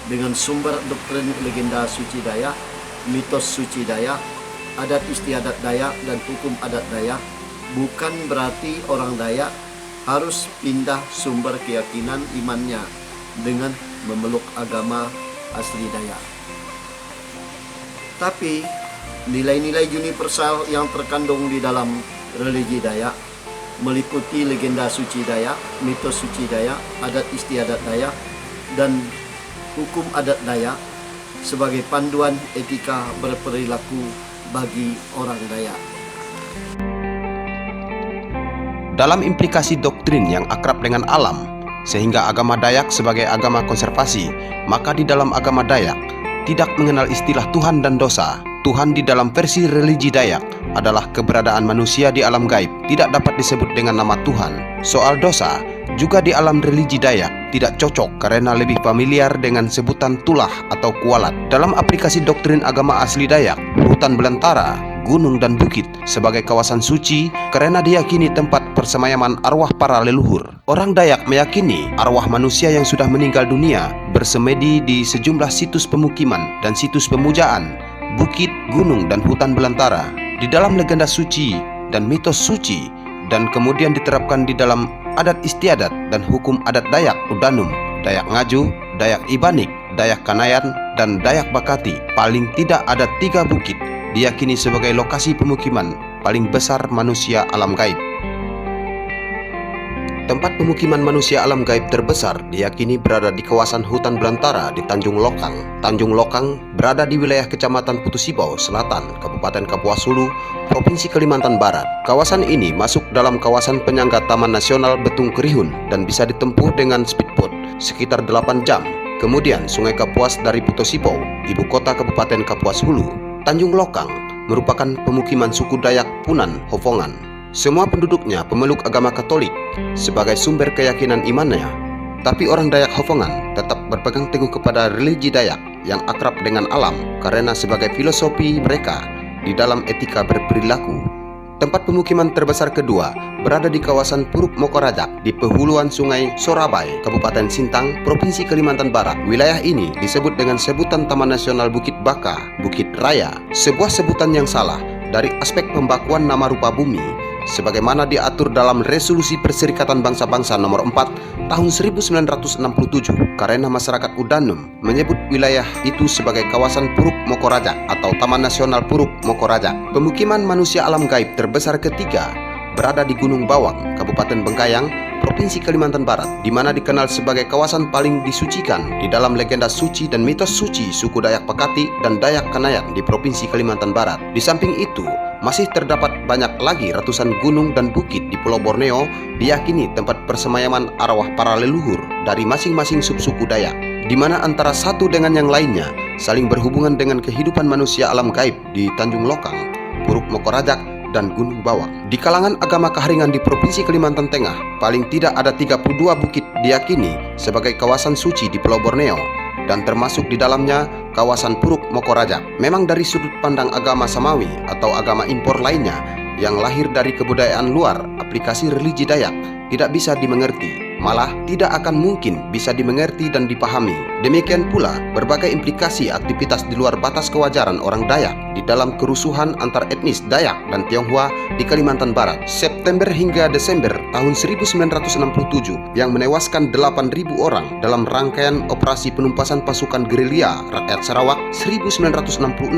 dengan sumber doktrin legenda suci Dayak, mitos suci Dayak, adat istiadat Dayak, dan hukum adat Dayak. Bukan berarti orang Dayak harus pindah sumber keyakinan imannya dengan memeluk agama asli Dayak. Tapi nilai-nilai universal yang terkandung di dalam religi Dayak meliputi legenda suci Dayak, mitos suci Dayak, adat istiadat Dayak, dan hukum adat Dayak sebagai panduan etika berperilaku bagi orang Dayak. Dalam implikasi doktrin yang akrab dengan alam, sehingga agama Dayak sebagai agama konservasi, maka di dalam agama Dayak tidak mengenal istilah Tuhan dan dosa. Tuhan di dalam versi religi Dayak adalah keberadaan manusia di alam gaib, tidak dapat disebut dengan nama Tuhan. Soal dosa, juga di alam religi Dayak tidak cocok karena lebih familiar dengan sebutan tulah atau kualat. Dalam aplikasi doktrin agama asli Dayak, hutan belantara, gunung dan bukit sebagai kawasan suci karena diyakini tempat persemayaman arwah para leluhur. Orang Dayak meyakini arwah manusia yang sudah meninggal dunia bersemedi di sejumlah situs pemukiman dan situs pemujaan, bukit, gunung, dan hutan belantara. Di dalam legenda suci dan mitos suci, dan kemudian diterapkan di dalam adat istiadat dan hukum adat Dayak Udanum, Dayak Ngaju, Dayak Ibanik, Dayak Kanayan, dan Dayak Bakati. Paling tidak ada 3 bukit diyakini sebagai lokasi pemukiman paling besar manusia alam gaib. Tempat pemukiman manusia alam gaib terbesar diyakini berada di kawasan hutan belantara di Tanjung Lokang. Tanjung Lokang berada di wilayah Kecamatan Putusibau Selatan, Kabupaten Kapuas Hulu, Provinsi Kalimantan Barat. Kawasan ini masuk dalam kawasan penyangga Taman Nasional Betung Kerihun dan bisa ditempuh dengan speedboat sekitar 8 jam. Kemudian Sungai Kapuas dari Putusibau, ibu kota Kabupaten Kapuas Hulu. Tanjung Lokang merupakan pemukiman suku Dayak Punan Hofongan. Semua penduduknya pemeluk agama Katolik sebagai sumber keyakinan imannya. Tapi orang Dayak Hofongan tetap berpegang teguh kepada religi Dayak yang akrab dengan alam karena sebagai filosofi mereka di dalam etika berperilaku. Tempat pemukiman terbesar kedua berada di kawasan Puruk Mokorajak di penghuluan Sungai Sorabai, Kabupaten Sintang, Provinsi Kalimantan Barat. Wilayah ini disebut dengan sebutan Taman Nasional Bukit Baka, Bukit Raya, sebuah sebutan yang salah dari aspek pembakuan nama rupa bumi sebagaimana diatur dalam Resolusi Perserikatan Bangsa-Bangsa nomor 4 tahun 1967 karena masyarakat Udanum menyebut wilayah itu sebagai kawasan Puruk Mokorajak atau Taman Nasional Puruk Mokorajak. Pemukiman manusia alam gaib terbesar ketiga berada di Gunung Bawang, Kabupaten Bengkayang, Provinsi Kalimantan Barat, di mana dikenal sebagai kawasan paling disucikan di dalam legenda suci dan mitos suci suku Dayak Bakati dan Dayak Kanayan di Provinsi Kalimantan Barat. Di samping itu, masih terdapat banyak lagi ratusan gunung dan bukit di Pulau Borneo diyakini tempat persemayaman arwah para leluhur dari masing-masing subsuku Dayak, di mana antara satu dengan yang lainnya saling berhubungan dengan kehidupan manusia alam gaib di Tanjung Lokang, Puruk Mokorajak, dan Gunung Bawang. Di kalangan agama Kaharingan di Provinsi Kalimantan Tengah, paling tidak ada 32 bukit diyakini sebagai kawasan suci di Pulau Borneo, dan termasuk di dalamnya kawasan Puruk Mokorajak. Memang dari sudut pandang agama Samawi atau agama impor lainnya yang lahir dari kebudayaan luar, aplikasi religi Dayak tidak bisa dimengerti, malah tidak akan mungkin bisa dimengerti dan dipahami. Demikian pula berbagai implikasi aktivitas di luar batas kewajaran orang Dayak di dalam kerusuhan antar etnis Dayak dan Tionghoa di Kalimantan Barat September hingga Desember tahun 1967 yang menewaskan 8.000 orang dalam rangkaian operasi penumpasan pasukan gerilya rakyat Sarawak 1966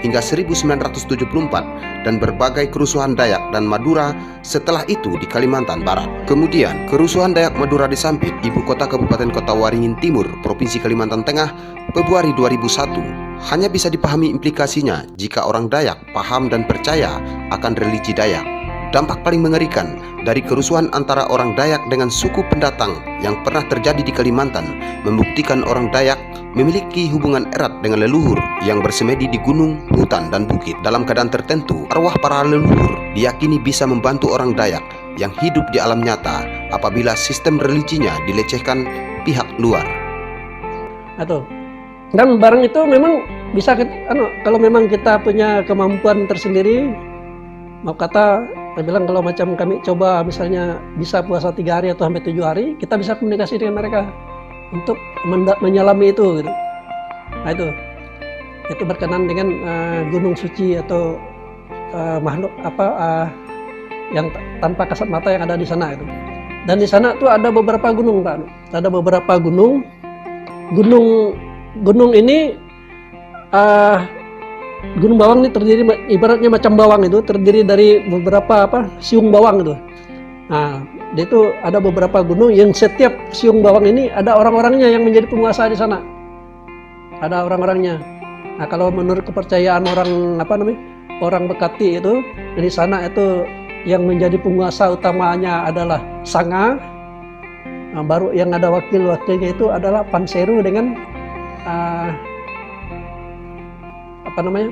hingga 1974 dan berbagai kerusuhan Dayak dan Madura setelah itu di Kalimantan Barat. Kemudian kerusuhan Dayak Madura di Sampit, ibu kota Kabupaten Kota Waringin Timur, Provinsi Kalimantan Tengah, Februari 2001. Hanya bisa dipahami implikasinya jika orang Dayak paham dan percaya akan religi Dayak. Dampak paling mengerikan dari kerusuhan antara orang Dayak dengan suku pendatang yang pernah terjadi di Kalimantan membuktikan orang Dayak memiliki hubungan erat dengan leluhur yang bersemedi di gunung, hutan, dan bukit. Dalam keadaan tertentu, arwah para leluhur diyakini bisa membantu orang Dayak yang hidup di alam nyata apabila sistem religinya dilecehkan pihak luar. Atau dan barang itu memang bisa kalau memang kita punya kemampuan tersendiri, mau kata saya bilang kalau macam kami coba misalnya bisa puasa 3 hari atau sampai 7 hari, kita bisa komunikasi dengan mereka untuk menyelami itu gitu. Nah itu berkenan dengan gunung suci atau makhluk yang tanpa kasat mata yang ada di sana itu. Dan di sana tuh ada beberapa gunung, Pak. Ada beberapa gunung. Gunung ini Gunung Bawang ini terdiri ibaratnya macam bawang itu, terdiri dari beberapa siung bawang itu. Nah, dia itu ada beberapa gunung yang setiap siung bawang ini ada orang-orangnya yang menjadi penguasa di sana. Ada orang-orangnya. Nah, kalau menurut kepercayaan orang Bekati itu, di sana itu yang menjadi penguasa utamanya adalah Sanga. Nah, baru yang ada wakil-wakilnya itu adalah Panseru dengan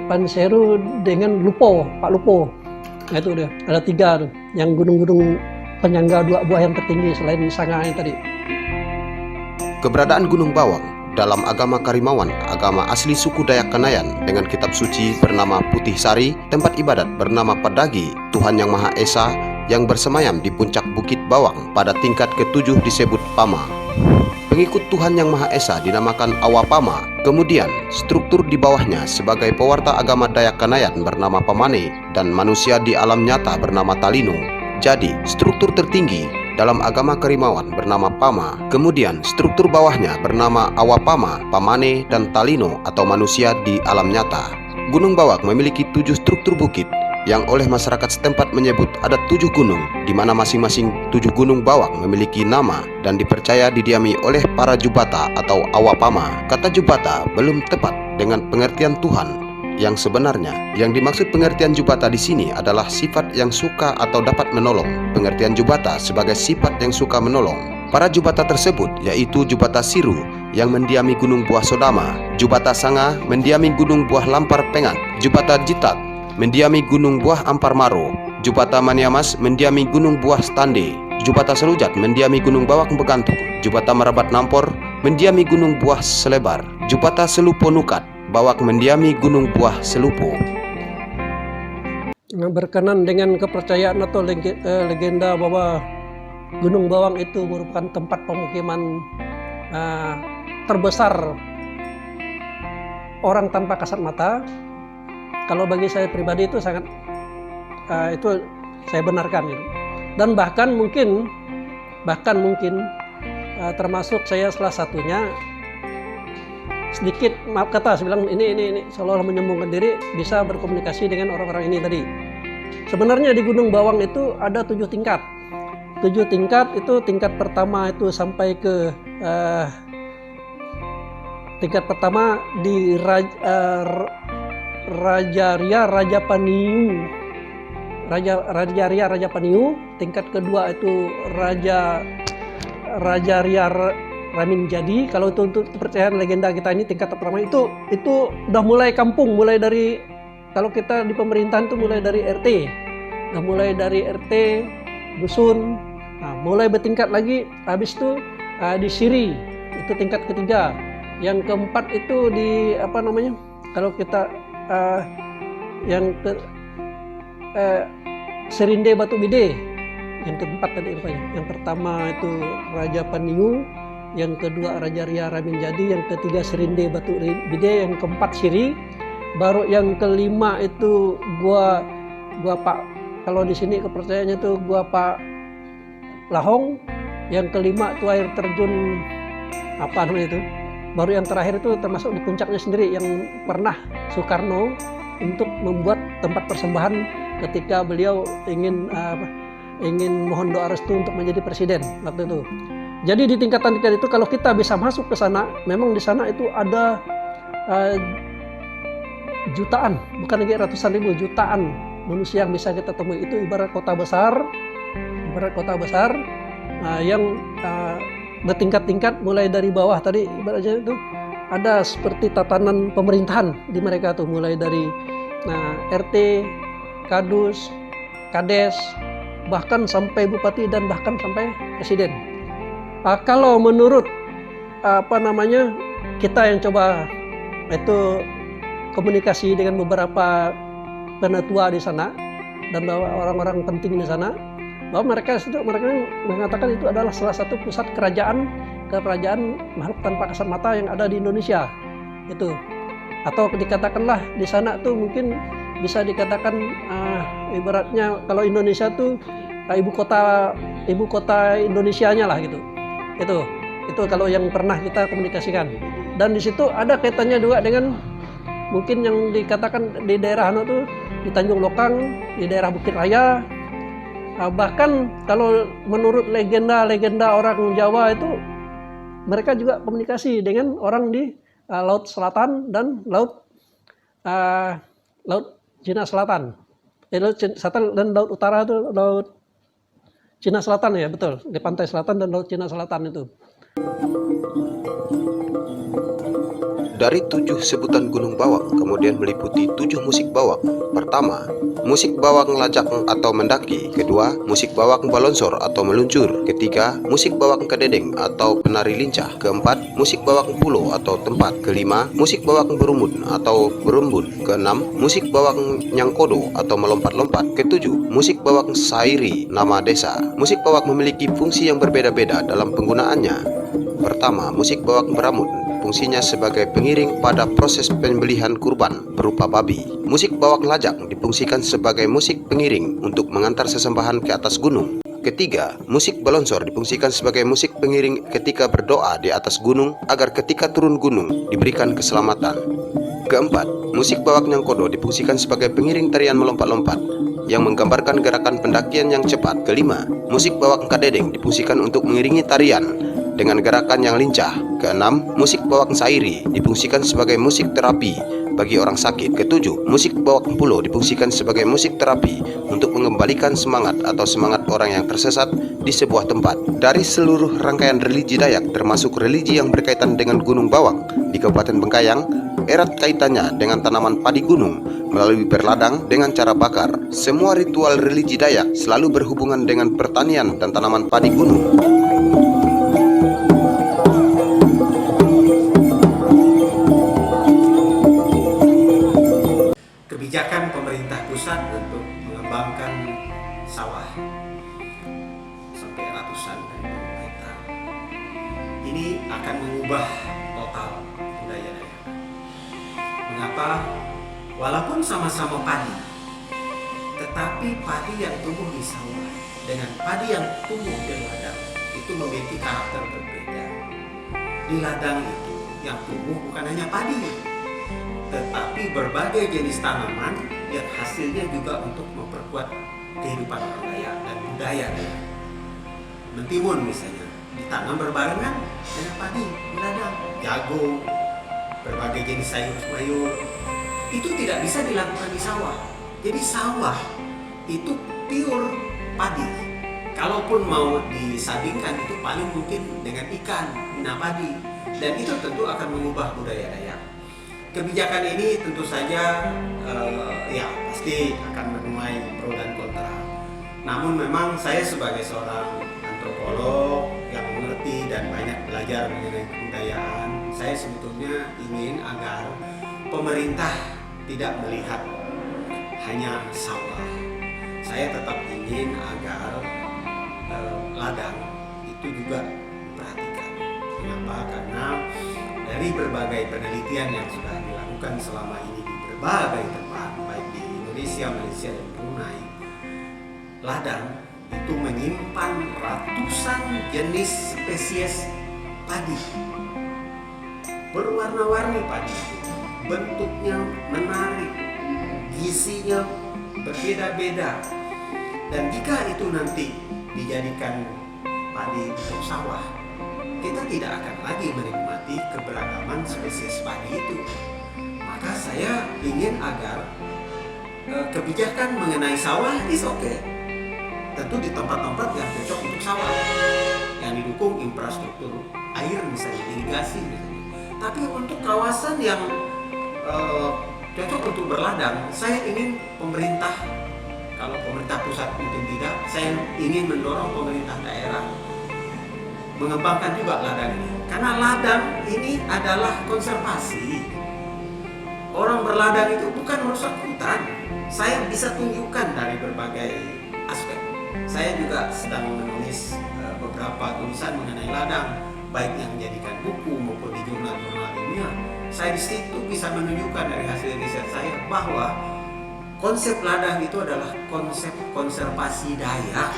Panseru dengan Lupo, Pak Lupo. Nah, itu dia. Ada 3 tuh, yang gunung-gunung penyangga 2 buah yang tertinggi selain Sanga yang tadi. Keberadaan Gunung Bawang dalam agama Karimawan, agama asli suku Dayak Kanayan, dengan kitab suci bernama Putih Sari, tempat ibadat bernama Padagi, Tuhan Yang Maha Esa yang bersemayam di puncak Bukit Bawang pada tingkat ke-7 disebut Pama. Pengikut Tuhan Yang Maha Esa dinamakan Awapama. Kemudian, struktur di bawahnya sebagai pewarta agama Dayak Kanayan bernama Pamane dan manusia di alam nyata bernama Talino. Jadi, struktur tertinggi dalam agama Karimawan bernama Pama. Kemudian, struktur bawahnya bernama Awapama, Pamane, dan Talino atau manusia di alam nyata. Gunung Bawang memiliki 7 struktur bukit yang oleh masyarakat setempat menyebut ada 7 gunung, di mana masing-masing 7 gunung Bawang memiliki nama dan dipercaya didiami oleh para Jubata atau Awapama. Kata Jubata belum tepat dengan pengertian Tuhan yang sebenarnya. Yang dimaksud pengertian Jubata di sini adalah sifat yang suka atau dapat menolong. Pengertian Jubata sebagai sifat yang suka menolong. Para Jubata tersebut yaitu Jubata Siru yang mendiami Gunung Buah Sodama, Jubata Sanga mendiami Gunung Buah Lampar Pengat, Jubata Jitat mendiami Gunung Buah Ampar Maro, Jubata Maniamas mendiami Gunung Buah Stande, Jubata Selujat mendiami Gunung Bawang Bekantung, Jubata Merabat Nampor mendiami Gunung Buah Selebar, Jubata Selupo Nukat Bawak mendiami Gunung Buah Selupo. Berkenan dengan kepercayaan atau legenda bahwa Gunung Bawang itu merupakan tempat pemukiman terbesar orang tanpa kasat mata. Kalau bagi saya pribadi itu sangat itu saya benarkan gitu. Dan bahkan mungkin termasuk saya salah satunya, sedikit maaf kata saya bilang ini seolah-olah menyombongkan diri bisa berkomunikasi dengan orang-orang ini tadi. Sebenarnya di Gunung Bawang itu ada 7 tingkat. 7 tingkat itu tingkat pertama itu sampai ke tingkat pertama di Rajaria Raja Paniu, tingkat kedua itu Rajaria Ramin Jadi. Kalau itu untuk kepercayaan legenda kita ini tingkat pertama itu udah mulai kampung, mulai dari kalau kita di pemerintahan itu mulai dari RT, udah mulai dari RT dusun, mulai bertingkat lagi, habis itu di Siri itu tingkat ketiga, yang keempat itu di kalau kita yang ke Serinde Batu Bide, yang keempat tadi rupanya. Yang pertama itu Raja Paniu, yang kedua Raja Ria Ramin Jadi, yang ketiga Serinde Batu Bide, yang keempat Siri, baru yang kelima itu gua Pak, kalau di sini kepercayaannya itu gua Pak Lahong, yang kelima itu air terjun itu. Baru yang terakhir itu termasuk di puncaknya sendiri yang pernah Soekarno untuk membuat tempat persembahan ketika beliau ingin mohon doa restu untuk menjadi presiden waktu itu. Jadi di tingkatan-tingkatan itu kalau kita bisa masuk ke sana, memang di sana itu ada jutaan, bukan lagi ratusan ribu, jutaan manusia yang bisa kita temui. Itu ibarat kota besar yang bertingkat-tingkat mulai dari bawah tadi ibaratnya itu ada seperti tatanan pemerintahan di mereka tuh, mulai dari RT, Kadus, Kades, bahkan sampai bupati dan bahkan sampai presiden. Kalau menurut kita yang coba itu komunikasi dengan beberapa penatua di sana, dan bahwa orang-orang penting di sana, bahwa mereka mengatakan itu adalah salah satu pusat kerajaan makhluk tanpa kasat mata yang ada di Indonesia. Itu. Atau dikatakanlah di sana tuh mungkin bisa dikatakan ibaratnya kalau Indonesia tuh ibu kota Indonesianya lah gitu. Itu kalau yang pernah kita komunikasikan. Dan di situ ada kaitannya juga dengan mungkin yang dikatakan di daerah tuh di Tanjung Lokang, di daerah Bukit Raya. Bahkan kalau menurut legenda orang Jawa itu mereka juga komunikasi dengan orang di Laut Selatan dan Laut Cina Selatan. Laut Selatan dan Laut Utara itu Laut Cina Selatan ya, betul. Di pantai selatan dan Laut Cina Selatan itu. Dari 7 sebutan Gunung Bawang kemudian meliputi 7 musik bawang. Pertama, musik bawang lajak atau mendaki. Kedua, musik bawang balonsor atau meluncur. Ketiga, musik bawang kededeng atau penari lincah. Keempat, musik bawang pulo atau tempat. Kelima, musik bawang berumun atau berembun. Keenam, musik bawang nyangkodo atau melompat-lompat. Ketujuh, musik bawang sairi, nama desa. Musik bawang memiliki fungsi yang berbeda-beda dalam penggunaannya. Pertama, musik bawang beramun. Fungsinya sebagai pengiring pada proses pembelihan kurban berupa babi. Musik bawang lajak difungsikan sebagai musik pengiring untuk mengantar sesembahan ke atas gunung. Ketiga, musik balonsor difungsikan sebagai musik pengiring ketika berdoa di atas gunung agar ketika turun gunung diberikan keselamatan. Keempat, musik bawang nyangkodo difungsikan sebagai pengiring tarian melompat-lompat yang menggambarkan gerakan pendakian yang cepat. Kelima, musik bawang kadedeng difungsikan untuk mengiringi tarian dengan gerakan yang lincah. Keenam, musik bawang sairi difungsikan sebagai musik terapi bagi orang sakit. Ketujuh, musik bawang pulo difungsikan sebagai musik terapi untuk mengembalikan semangat atau semangat orang yang tersesat di sebuah tempat. Dari seluruh rangkaian religi Dayak, termasuk religi yang berkaitan dengan Gunung Bawang di Kabupaten Bengkayang, erat kaitannya dengan tanaman padi gunung melalui berladang dengan cara bakar. Semua ritual religi Dayak selalu berhubungan dengan pertanian dan tanaman padi gunung. Kebijakan pemerintah pusat untuk mengembangkan sawah sampai ratusan ribu hektar ini akan mengubah total budaya Dayak. Mengapa? Walaupun sama-sama padi, tetapi padi yang tumbuh di sawah dengan padi yang tumbuh di ladang itu memiliki karakter berbeda. Di ladang itu yang tumbuh bukan hanya padi, tetapi berbagai jenis tanaman yang hasilnya juga untuk memperkuat kehidupan orang Dayak dan budaya Dayak. Mentimun misalnya ditanam berbarengan dengan padi di ladang, jagung, berbagai jenis sayur-sayur itu tidak bisa dilakukan di sawah. Jadi sawah itu pure padi. Kalaupun mau disandingkan itu paling mungkin dengan ikan, bina padi, dan itu tentu akan mengubah budaya Dayak. Kebijakan ini tentu saja ya pasti akan menuai pro dan kontra. Namun memang saya sebagai seorang antropolog yang mengerti dan banyak belajar mengenai kebudayaan, saya sebetulnya ingin agar pemerintah tidak melihat hanya sawah. Saya tetap ingin agar ladang itu juga diperhatikan. Mengapa? Karena dari berbagai penelitian yang sudah dilakukan selama ini di berbagai tempat, baik di Indonesia, Malaysia, dan Brunei, ladang itu menyimpan ratusan jenis spesies padi. Berwarna-warni padi, bentuknya menarik, gizinya berbeda-beda. Dan jika itu nanti dijadikan padi untuk sawah, kita tidak akan lagi menikmati keberagaman spesies padi itu. Maka saya ingin agar kebijakan mengenai sawah is okay. Tentu di tempat-tempat yang cocok untuk sawah, yang didukung infrastruktur air misalnya, irigasi misalnya. Tapi untuk kawasan yang cocok untuk berladang, saya ingin pemerintah, kalau pemerintah pusat mungkin tidak, saya ingin mendorong pemerintah daerah mengembangkan juga ladang ini. Karena ladang ini adalah konservasi. Orang berladang itu bukan merusak hutan, saya bisa tunjukkan dari berbagai aspek. Saya juga sedang menulis beberapa tulisan mengenai ladang, baik yang dijadikan buku maupun di jurnal-jurnal ilmiah. Saya di situ bisa menunjukkan dari hasil riset saya bahwa konsep ladang itu adalah konsep konservasi Dayak.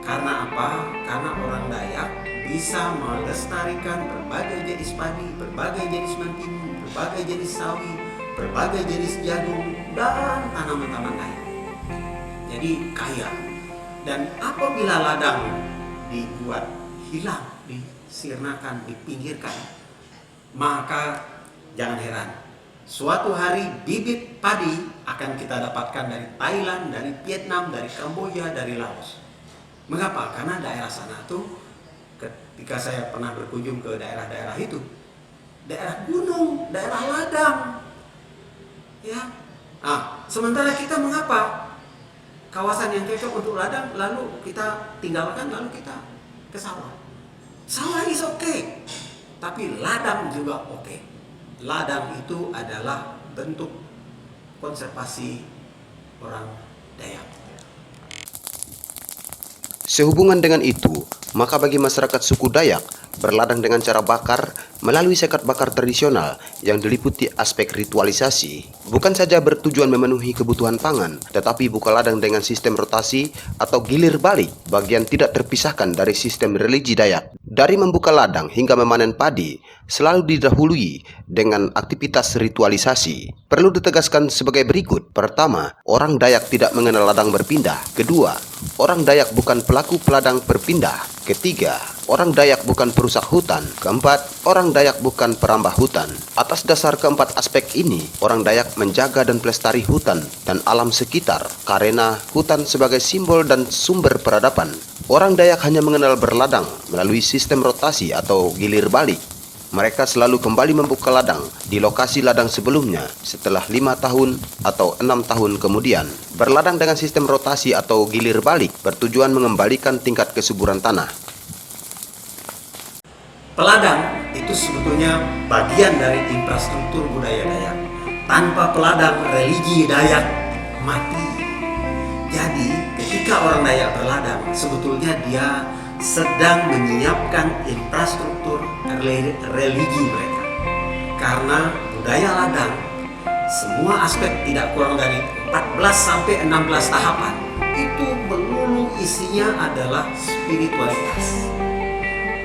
Karena apa? Karena orang Dayak bisa melestarikan berbagai jenis padi, berbagai jenis mentimun, berbagai jenis sawi, berbagai jenis jagung, dan tanaman-tanaman lain. Jadi kaya. Dan apabila ladang dibuat hilang, disirnakan, dipinggirkan, maka jangan heran, suatu hari bibit padi akan kita dapatkan dari Thailand, dari Vietnam, dari Kamboja, dari Laos. Mengapa? Karena daerah sana tuh, ketika saya pernah berkunjung ke daerah-daerah itu, daerah gunung, daerah ladang, ya. Sementara kita mengapa? Kawasan yang cocok untuk ladang, lalu kita tinggalkan, lalu kita ke sawah. Sawah is okay, tapi ladang juga oke. Ladang itu adalah bentuk konservasi orang Dayak. Sehubungan dengan itu, maka bagi masyarakat suku Dayak, berladang dengan cara bakar melalui sekat bakar tradisional yang diliputi aspek ritualisasi, bukan saja bertujuan memenuhi kebutuhan pangan, tetapi buka ladang dengan sistem rotasi atau gilir balik, bagian tidak terpisahkan dari sistem religi Dayak. Dari membuka ladang hingga memanen padi, selalu didahului dengan aktivitas ritualisasi. Perlu ditegaskan sebagai berikut. Pertama, orang Dayak tidak mengenal ladang berpindah. Kedua, orang Dayak bukan pelaku peladang berpindah. Ketiga, orang Dayak bukan perusak hutan. Keempat, orang Dayak bukan perambah hutan. Atas dasar keempat aspek ini, orang Dayak menjaga dan pelestari hutan dan alam sekitar karena hutan sebagai simbol dan sumber peradaban. Orang Dayak hanya mengenal berladang melalui sistem rotasi atau gilir balik. Mereka selalu kembali membuka ladang di lokasi ladang sebelumnya setelah 5 tahun atau 6 tahun kemudian. Berladang dengan sistem rotasi atau gilir balik bertujuan mengembalikan tingkat kesuburan tanah. Peladang itu sebetulnya bagian dari infrastruktur budaya Dayak. Tanpa peladang, religi Dayak mati. Jadi ketika orang Dayak berladang, sebetulnya dia sedang menyiapkan infrastruktur religi mereka. Karena budaya ladang, semua aspek tidak kurang dari 14 sampai 16 tahapan. Itu melulu isinya adalah spiritualitas.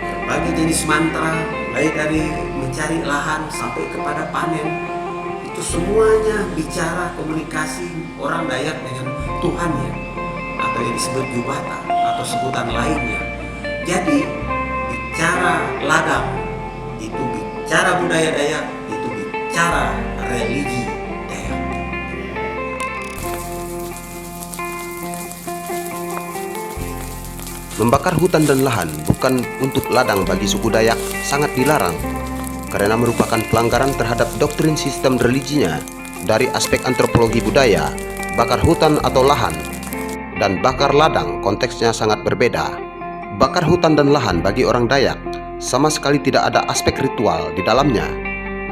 Berbagai jenis mantra, mulai dari mencari lahan sampai kepada panen, itu semuanya bicara komunikasi orang Dayak dengan Tuhannya, atau yang disebut Jubata atau sebutan lainnya. Jadi bicara ladang itu bicara budaya Dayak, itu bicara religi Dayak. Membakar hutan dan lahan bukan untuk ladang bagi suku Dayak sangat dilarang karena merupakan pelanggaran terhadap doktrin sistem religinya. Dari aspek antropologi budaya, bakar hutan atau lahan dan bakar ladang konteksnya sangat berbeda. Bakar hutan dan lahan bagi orang Dayak sama sekali tidak ada aspek ritual di dalamnya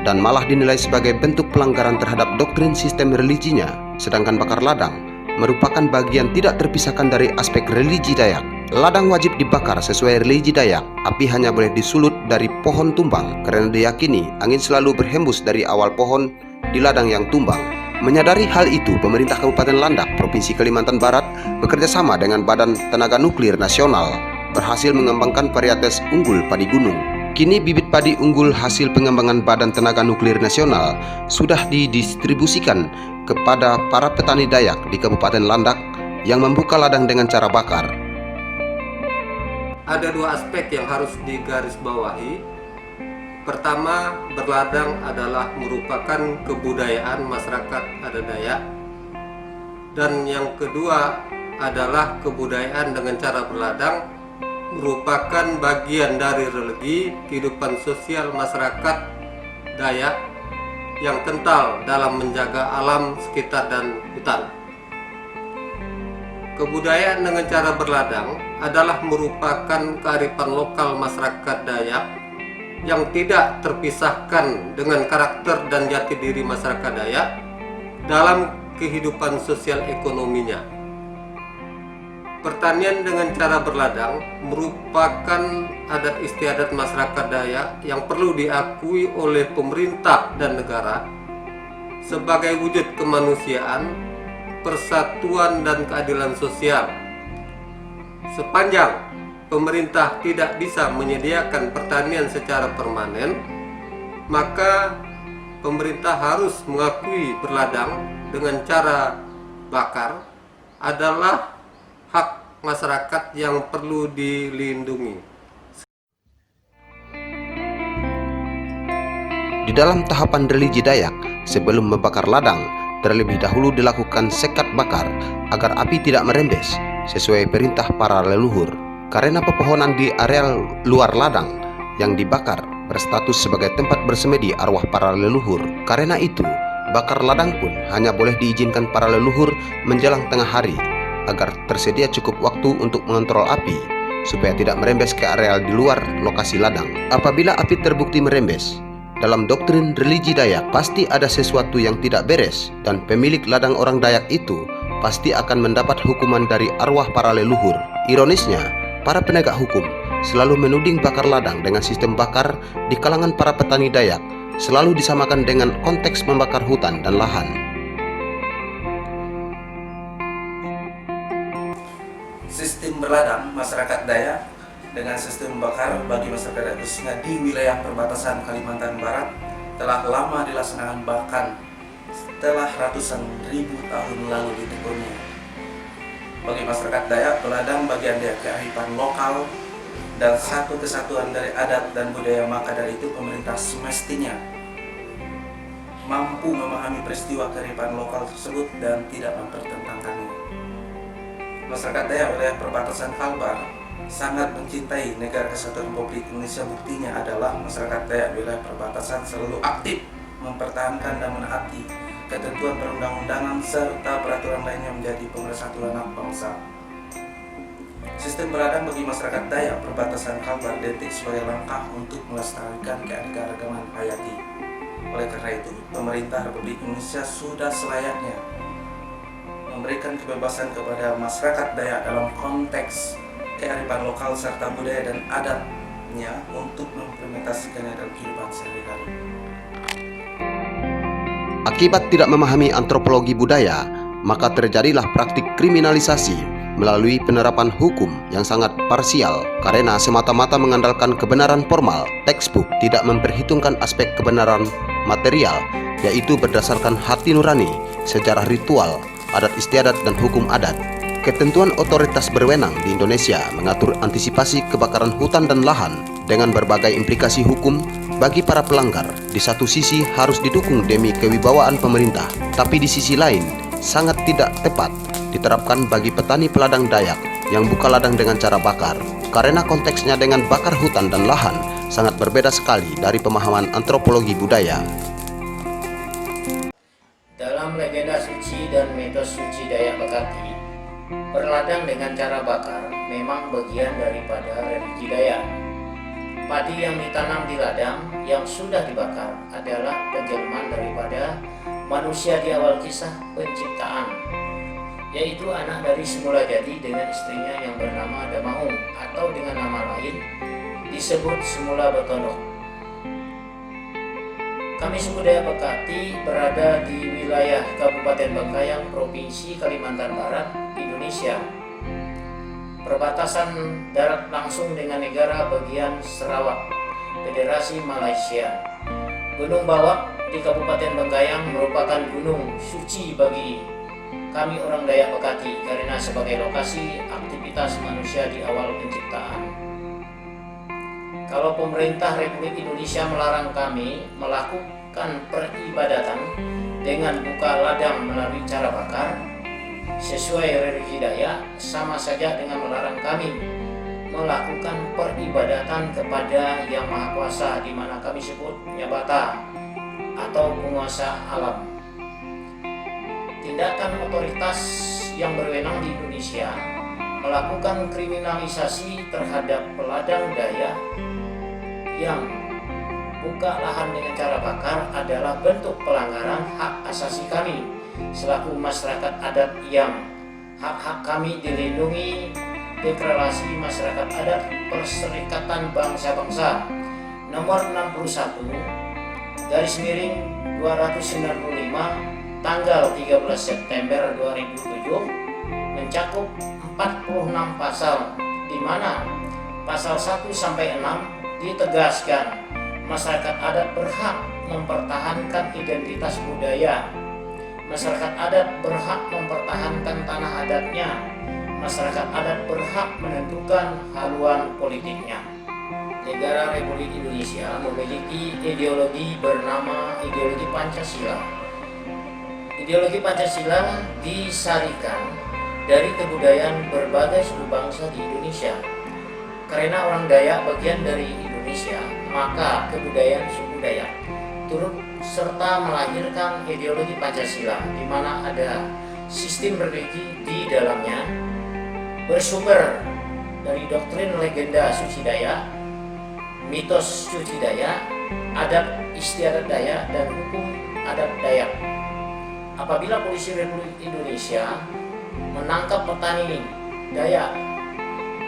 dan malah dinilai sebagai bentuk pelanggaran terhadap doktrin sistem religinya. Sedangkan bakar ladang merupakan bagian tidak terpisahkan dari aspek religi Dayak. Ladang wajib dibakar sesuai religi Dayak. Api hanya boleh disulut dari pohon tumbang karena diyakini angin selalu berhembus dari awal pohon di ladang yang tumbang. Menyadari hal itu, pemerintah Kabupaten Landak, Provinsi Kalimantan Barat bekerja sama dengan Badan Tenaga Nuklir Nasional berhasil mengembangkan varietas unggul padi gunung. Kini bibit padi unggul hasil pengembangan Badan Tenaga Nuklir Nasional sudah didistribusikan kepada para petani Dayak di Kabupaten Landak yang membuka ladang dengan cara bakar. Ada dua aspek yang harus digarisbawahi. Pertama, berladang adalah merupakan kebudayaan masyarakat adat Dayak. Dan yang kedua adalah kebudayaan dengan cara berladang merupakan bagian dari religi kehidupan sosial masyarakat Dayak yang kental dalam menjaga alam sekitar dan hutan. Kebudayaan dengan cara berladang adalah merupakan kearifan lokal masyarakat Dayak yang tidak terpisahkan dengan karakter dan jati diri masyarakat Dayak dalam kehidupan sosial ekonominya. Pertanian dengan cara berladang merupakan adat istiadat masyarakat Dayak yang perlu diakui oleh pemerintah dan negara sebagai wujud kemanusiaan, persatuan dan keadilan sosial. Sepanjang pemerintah tidak bisa menyediakan pertanian secara permanen, maka pemerintah harus mengakui berladang dengan cara bakar adalah hak masyarakat yang perlu dilindungi. Di dalam tahapan religi Dayak, sebelum membakar ladang, terlebih dahulu dilakukan sekat bakar agar api tidak merembes sesuai perintah para leluhur. Karena pepohonan di areal luar ladang yang dibakar berstatus sebagai tempat bersemedi arwah para leluhur. Karena itu, bakar ladang pun hanya boleh diizinkan para leluhur menjelang tengah hari, agar tersedia cukup waktu untuk mengontrol api supaya tidak merembes ke areal di luar lokasi ladang. Apabila api terbukti merembes, dalam doktrin religi Dayak pasti ada sesuatu yang tidak beres, dan pemilik ladang orang Dayak itu pasti akan mendapat hukuman dari arwah para leluhur. Ironisnya, para penegak hukum selalu menuding bakar ladang dengan sistem bakar di kalangan para petani Dayak selalu disamakan dengan konteks membakar hutan dan lahan. Sistem berladang masyarakat Dayak dengan sistem bakar bagi masyarakat Dayak khususnya di wilayah perbatasan Kalimantan Barat telah lama dilaksanakan, bahkan setelah ratusan ribu tahun lalu ditekuninya. Bagi masyarakat Dayak, berladang bagian dari kearifan lokal dan satu kesatuan dari adat dan budaya, maka dari itu pemerintah semestinya mampu memahami peristiwa kearifan lokal tersebut dan tidak mempertentangkannya. Masyarakat Dayak wilayah perbatasan Kalbar sangat mencintai Negara Kesatuan Republik Indonesia. Buktinya adalah masyarakat Dayak wilayah perbatasan selalu aktif mempertahankan dan menaati ketentuan perundang-undangan serta peraturan lainnya menjadi pemersatu anak bangsa. Sistem berladang bagi masyarakat Dayak perbatasan Kalbar identik sebagai langkah untuk melestarikan keanekaragaman hayati. Oleh karena itu, pemerintah Republik Indonesia sudah selayaknya memberikan kebebasan kepada masyarakat Dayak dalam konteks kearifan lokal serta budaya dan adatnya untuk mengimplementasikannya dalam kehidupan sehari-hari. Akibat tidak memahami antropologi budaya, maka terjadilah praktik kriminalisasi melalui penerapan hukum yang sangat parsial karena semata-mata mengandalkan kebenaran formal. Textbook tidak memperhitungkan aspek kebenaran material, yaitu berdasarkan hati nurani, sejarah ritual, adat istiadat dan hukum adat. Ketentuan otoritas berwenang di Indonesia mengatur antisipasi kebakaran hutan dan lahan dengan berbagai implikasi hukum bagi para pelanggar. Di satu sisi harus didukung demi kewibawaan pemerintah, tapi di sisi lain sangat tidak tepat diterapkan bagi petani peladang Dayak yang buka ladang dengan cara bakar, karena konteksnya dengan bakar hutan dan lahan sangat berbeda sekali dari pemahaman antropologi budaya. Dalam legenda suci dan mitos suci Dayak Bekati, berladang dengan cara bakar memang bagian daripada religi Dayak. Padi yang ditanam di ladang yang sudah dibakar adalah penjelmaan daripada manusia di awal kisah penciptaan, yaitu anak dari semula jadi dengan istrinya yang bernama Damahung, atau dengan nama lain disebut Semula Betondok. Kami suku Dayak Bekati berada di wilayah Kabupaten Bengkayang, Provinsi Kalimantan Barat, Indonesia. Perbatasan darat langsung dengan negara bagian Sarawak, Federasi Malaysia. Gunung Bawak di Kabupaten Bengkayang merupakan gunung suci bagi kami orang Dayak Bekati karena sebagai lokasi aktivitas manusia di awal penciptaan. Kalau pemerintah Republik Indonesia melarang kami melakukan peribadatan dengan buka ladang melalui cara bakar sesuai religi Dayak, sama saja dengan melarang kami melakukan peribadatan kepada Yang Maha Kuasa, di mana kami sebut Nyabata atau penguasa alam. Tindakan otoritas yang berwenang di Indonesia melakukan kriminalisasi terhadap peladang Dayak yang buka lahan dengan cara bakar adalah bentuk pelanggaran hak asasi kami selaku masyarakat adat yang hak-hak kami dilindungi Deklarasi Masyarakat Adat Perserikatan Bangsa-Bangsa nomor 61/295 tanggal 13 September 2007 mencakup 46 pasal, di mana pasal 1 sampai 6 ditegaskan masyarakat adat berhak mempertahankan identitas budaya, masyarakat adat berhak mempertahankan tanah adatnya, masyarakat adat berhak menentukan haluan politiknya. Negara Republik Indonesia memiliki ideologi bernama ideologi Pancasila. Ideologi Pancasila disarikan dari kebudayaan berbagai suku bangsa di Indonesia. Karena orang Dayak bagian dari Indonesia, maka kebudayaan suku Dayak turut serta melahirkan ideologi Pancasila, di mana ada sistem religi di dalamnya, bersumber dari doktrin legenda suci Dayak, mitos suci Dayak, adat istiadat Dayak, dan hukum adat Dayak. Apabila polisi Republik Indonesia menangkap petani Dayak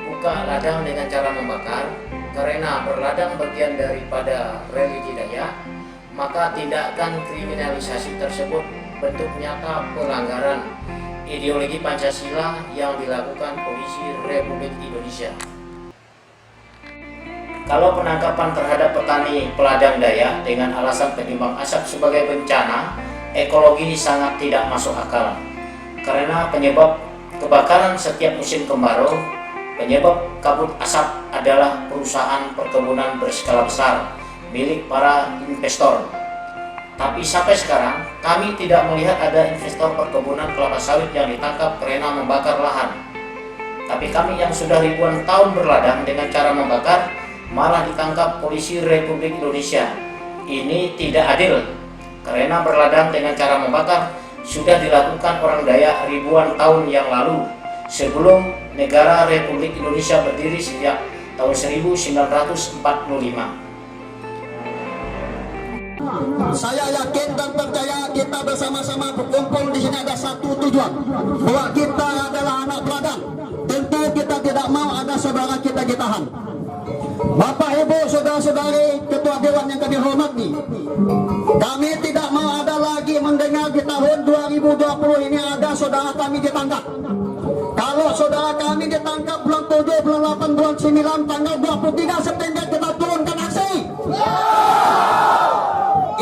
buka ladang dengan cara membakar, karena berladang bagian daripada religi Dayak, maka tindakan kriminalisasi tersebut bentuk nyata pelanggaran ideologi Pancasila yang dilakukan polisi Republik Indonesia. Kalau penangkapan terhadap petani peladang Dayak dengan alasan penyumbang asap sebagai bencana ekologi sangat tidak masuk akal, karena penyebab kebakaran setiap musim kemarau, penyebab kabut asap adalah perusahaan perkebunan berskala besar milik para investor. Tapi sampai sekarang kami tidak melihat ada investor perkebunan kelapa sawit yang ditangkap karena membakar lahan. Tapi kami yang sudah ribuan tahun berladang dengan cara membakar malah ditangkap polisi Republik Indonesia. Ini tidak adil, karena berladang dengan cara membakar sudah dilakukan orang Dayak ribuan tahun yang lalu, sebelum negara Republik Indonesia berdiri sejak tahun 1945. Saya yakin dan percaya kita bersama-sama berkumpul di sini ada satu tujuan, bahwa kita adalah anak peladang. Tentu kita tidak mau ada saudara kita ditahan. Bapak, Ibu, saudara-saudari, Ketua Dewan yang kami hormati, kami tidak mau ada lagi mendengar di tahun 2020 ini ada saudara kami ditangkap. Kalau saudara kami ditangkap bulan 7, bulan 8, bulan 9, tanggal 23 September kita turunkan aksi.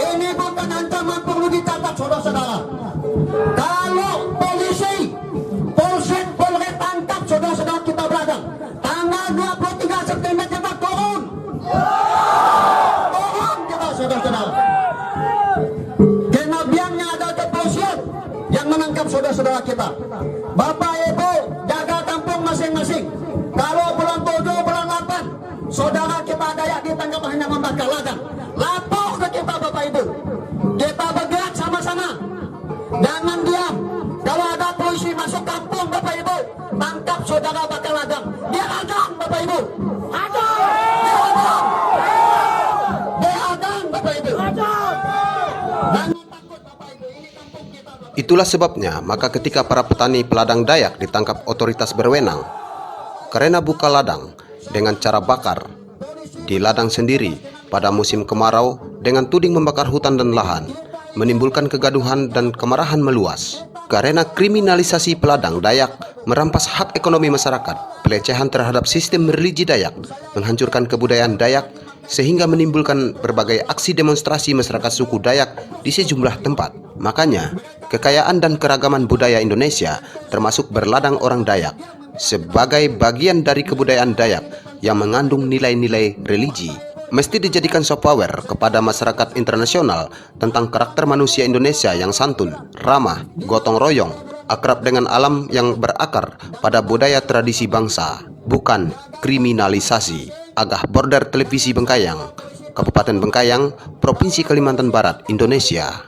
Ini bukan ancaman, perlu dicatat saudara-saudara. Kalau polisi, polsek, polres tangkap saudara-saudara kita berladang, tanggal 23 September kita turun. Turun kita saudara-saudara. Kenabiannya ada kepolisian yang menangkap saudara-saudara kita. Bapak, Ibu, jaga kampung masing-masing. Kalau bulan 7, bulan 8, saudara kita Dayak ditangkap hanya membakar ladang, lapor ke kita Bapak Ibu. Kita bergerak sama-sama. Jangan diam. Kalau ada polisi masuk kampung Bapak Ibu, tangkap saudara bakar ladang. Dia adang Bapak Ibu. Adang. Dia adang. Dia adang Bapak Ibu. Jangan takut Bapak Ibu. Ini kampung kita Bapak Ibu. Itulah sebabnya maka ketika para petani peladang Dayak ditangkap otoritas berwenang karena buka ladang dengan cara bakar di ladang sendiri pada musim kemarau dengan tuding membakar hutan dan lahan, menimbulkan kegaduhan dan kemarahan meluas. Karena kriminalisasi peladang Dayak merampas hak ekonomi masyarakat, pelecehan terhadap sistem religi Dayak, menghancurkan kebudayaan Dayak, sehingga menimbulkan berbagai aksi demonstrasi masyarakat suku Dayak di sejumlah tempat. Makanya, kekayaan dan keragaman budaya Indonesia, termasuk berladang orang Dayak, sebagai bagian dari kebudayaan Dayak yang mengandung nilai-nilai religi, mesti dijadikan soft power kepada masyarakat internasional tentang karakter manusia Indonesia yang santun, ramah, gotong royong, akrab dengan alam yang berakar pada budaya tradisi bangsa, bukan kriminalisasi. Agah Border Televisi Bengkayang, Kabupaten Bengkayang, Provinsi Kalimantan Barat, Indonesia.